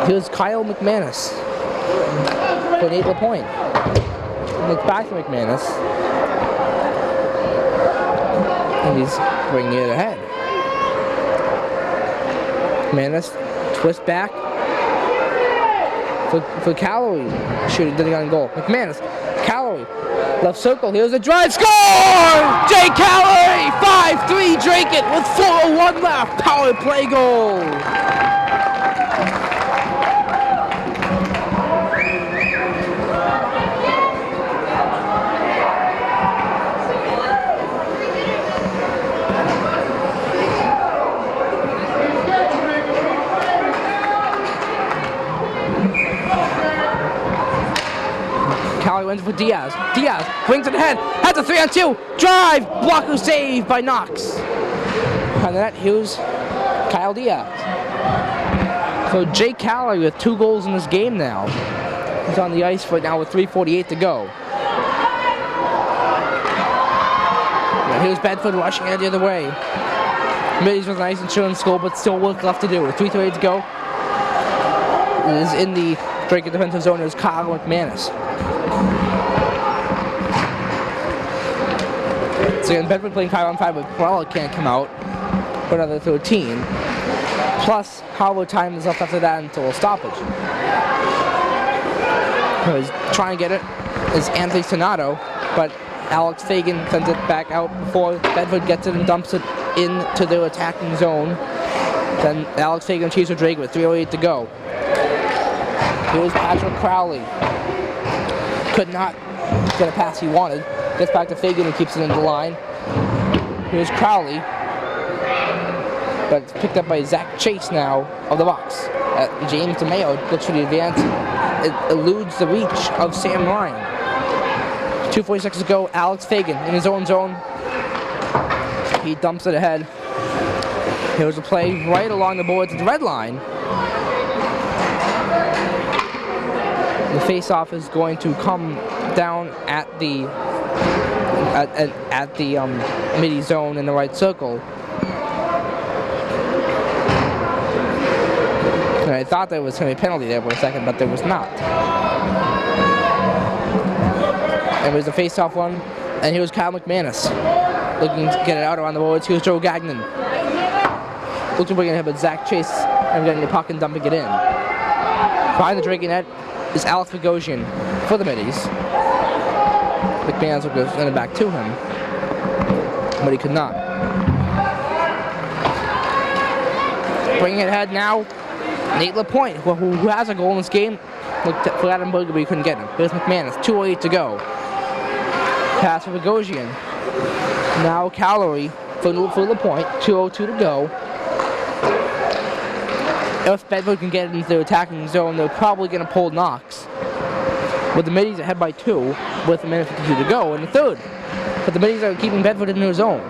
Here's Kyle McManus for Nate LaPointe. Looks back to McManus. And he's bringing it ahead. McManus twist back for Calloway. Shooting, didn't get on goal. McManus, Calloway, left circle. Here's a drive. Score! Jay Calloway, 5-3 Dracut with 4:01 left. Power play goal. Calloway wins for Diaz. Diaz brings it ahead. Has a 3-on-2. Drive. Blocker save by Knox. And that here's Kyle Diaz. So Jake Calloway with 2 goals in this game now. He's on the ice right now with 3:48 to go. And here's Bedford rushing it the other way. Middies with a nice insurance goal, but still work left to do. With 3:38 to go. It is in the Dracut defensive zone. Is Kyle McManus. So again, Bedford playing 5-on-5, but Perella can't come out for another 13. Plus, however time is left after that until a stoppage. He's trying to get it is Anthony Sonato, but Alex Fagan sends it back out before Bedford gets it and dumps it into their attacking zone. Then Alex Fagan achieves a Dracut with 3:08 to go. Here's Patrick Crowley. Could not get a pass he wanted. Gets back to Fagan and keeps it in the line. Here's Crowley. But it's picked up by Zach Chase now of the box. James DeMayo looks for the advance. It eludes the reach of Sam Ryan. 2:46 to go. Alex Fagan in his own zone. He dumps it ahead. Here's a play right along the boards at the red line. The face-off is going to come down at the midi zone in the right circle. And I thought there was going to be a penalty there for a second, but there was not. It was a face-off one, and here's Kyle McManus looking to get it out around the boards. Here's Joe Gagnon. Looks to bring it ahead, but Zach Chase and getting the puck and dumping it in. Behind the Dracut net is Alex Bogosian for the middies. McManus will send it back to him, but he could not. Bringing it ahead now, Nate LaPointe, who has a goal in this game. Looked for Adam Berger, but he couldn't get him. Here's McManus, 2:08 to go. Pass for Bogosian. Now Calloway for LaPointe, 2:02 to go. If Bedford can get into their attacking zone, they're probably going to pull Knox. But the middies ahead by 2 with a minute 52 to go in the third. But the middies are keeping Bedford in their zone.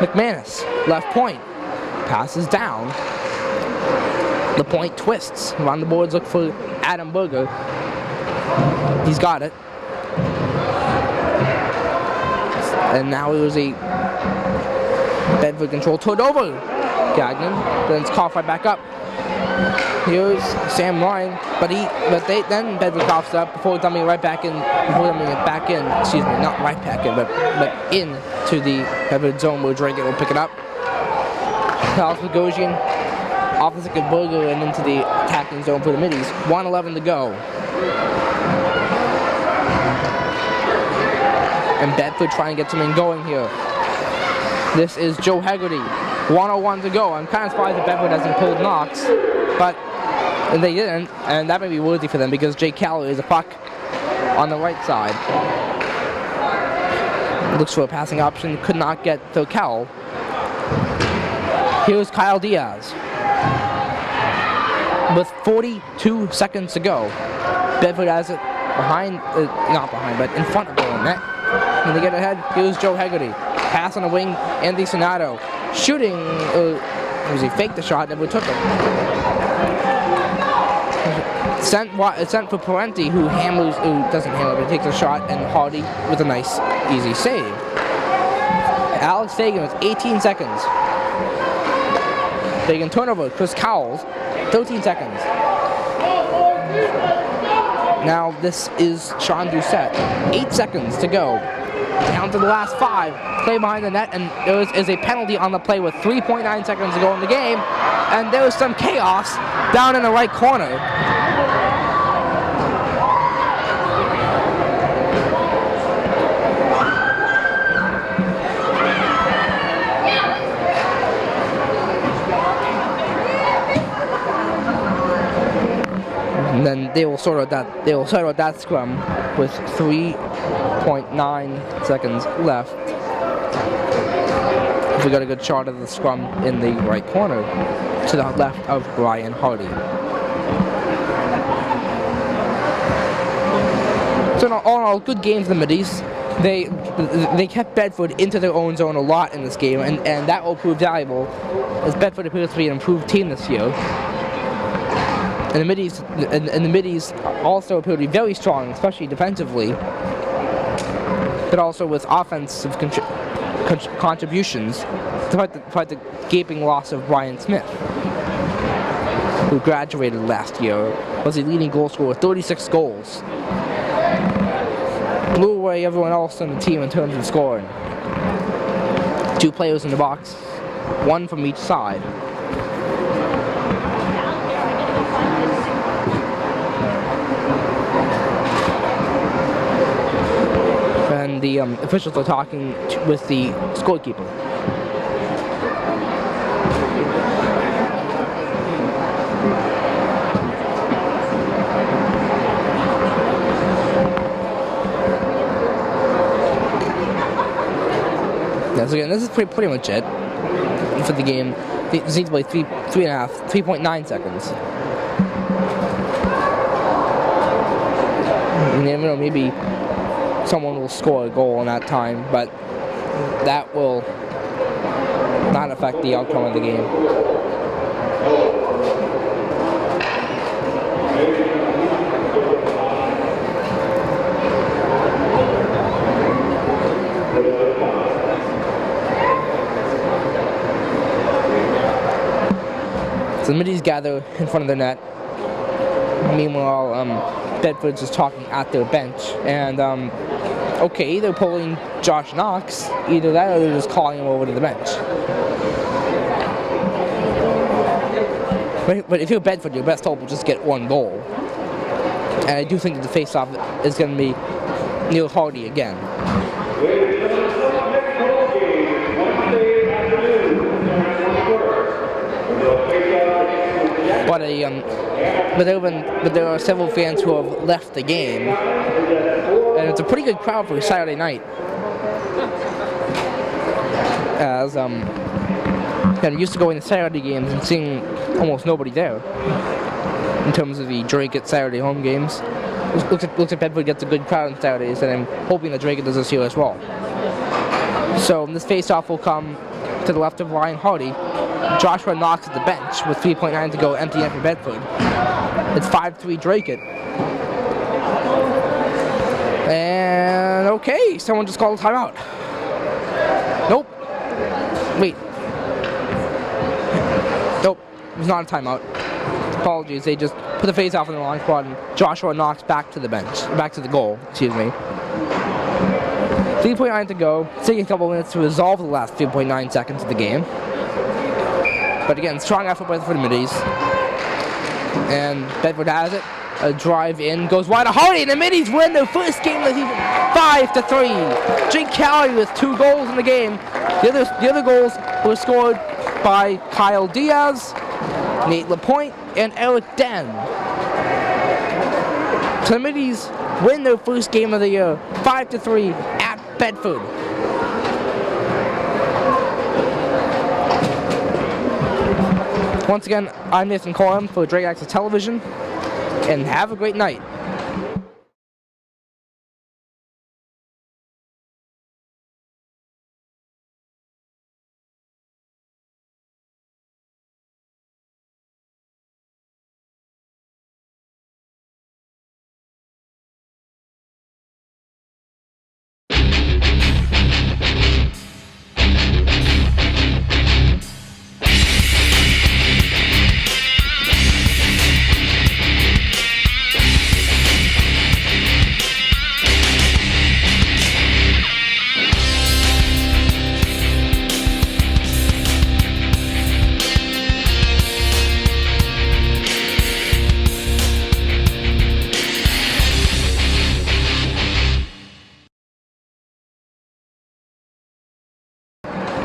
McManus, left point, passes down. LaPointe twists. Around the boards, look for Adam Berger. He's got it. And now it was a Bedford control turnover. Gagnon, then it's coughed right back up. Here's Sam Ryan, then Bedford coughs up before dumping it back in. Excuse me, not right back in, but in to the Bedford zone where Dracut will pick it up. Alex Bogosian off the second Berger and into the attacking zone for the middies. 1:11 to go. And Bedford trying to get something going here. This is Joe Haggerty. 1:01 to go. I'm kind of surprised that Bedford hasn't pulled Knox, but they didn't, and that may be worthy for them because Jake Calloway is a puck on the right side. Looks for a passing option, could not get to Cowell. Here's Kyle Diaz. With 42 seconds to go. Bedford has it behind, not behind, but in front of the net. When they get ahead, here's Joe Hegarty. Pass on the wing, Andy Sonato. Shooting, he faked the shot, never took it. Sent for Parenti, who doesn't hammer, but takes a shot, and Hardy with a nice, easy save. Alex Fagan with 18 seconds. Fagan turnover, Chris Cowles, 13 seconds. Now this is Sean Doucette, 8 seconds to go. Down to the last 5, play behind the net, and there is a penalty on the play with 3.9 seconds to go in the game, and there was some chaos down in the right corner. And then they will sort out that scrum with 3.9 seconds left. We got a good shot of the scrum in the right corner to the left of Brian Hardy. So all in all, good games in the middies. They kept Bedford into their own zone a lot in this game, and that will prove valuable as Bedford appears to be an improved team this year. And the middies also appear to be very strong, especially defensively, but also with offensive contributions, despite the gaping loss of Brian Smith, who graduated last year, was the leading goal scorer with 36 goals. Blew away everyone else on the team in terms of scoring. 2 players in the box, 1 from each side. And the officials are talking with the scorekeeper. So again, this is pretty much it for the game. They need to play 3.9 seconds. And you know, maybe someone will score a goal in that time, but that will not affect the outcome of the game. So the middies gather in front of the net. Meanwhile, Bedford's just talking at their bench, and okay, they're pulling Josh Knox. Either that or they're just calling him over to the bench. But if you're Bedford, your best hope will just get 1 goal. And I do think that the face-off is going to be Neil Hardy again. But there are several fans who have left the game, and it's a pretty good crowd for a Saturday night. As I'm used to going to Saturday games and seeing almost nobody there in terms of the Dracut Saturday home games. Looks like Bedford gets a good crowd on Saturdays, and I'm hoping that Dracut does this here as well. So this face-off will come to the left of Ryan Hardy. Joshua Knox at the bench with 3.9 to go, empty net for Bedford. It's 5-3 Dracut. And okay, someone just called a timeout. Nope. Wait. Nope, it was not a timeout. Apologies, they just put the face off in the long squad and Joshua Knox back to the bench, back to the goal, excuse me. 3.9 to go, taking a couple minutes to resolve the last 3.9 seconds of the game. But again, strong effort by the middies. And Bedford has it. A drive in, goes wide to Hardy, and the middies win their first game of the season, 5-3. Jake Calley with 2 goals in the game. The other goals were scored by Kyle Diaz, Nate Lapointe, and Eric Den. So the middies win their first game of the year, 5-3 at Bedford. Once again, I'm Nathan Corum for Dracut Television, and have a great night.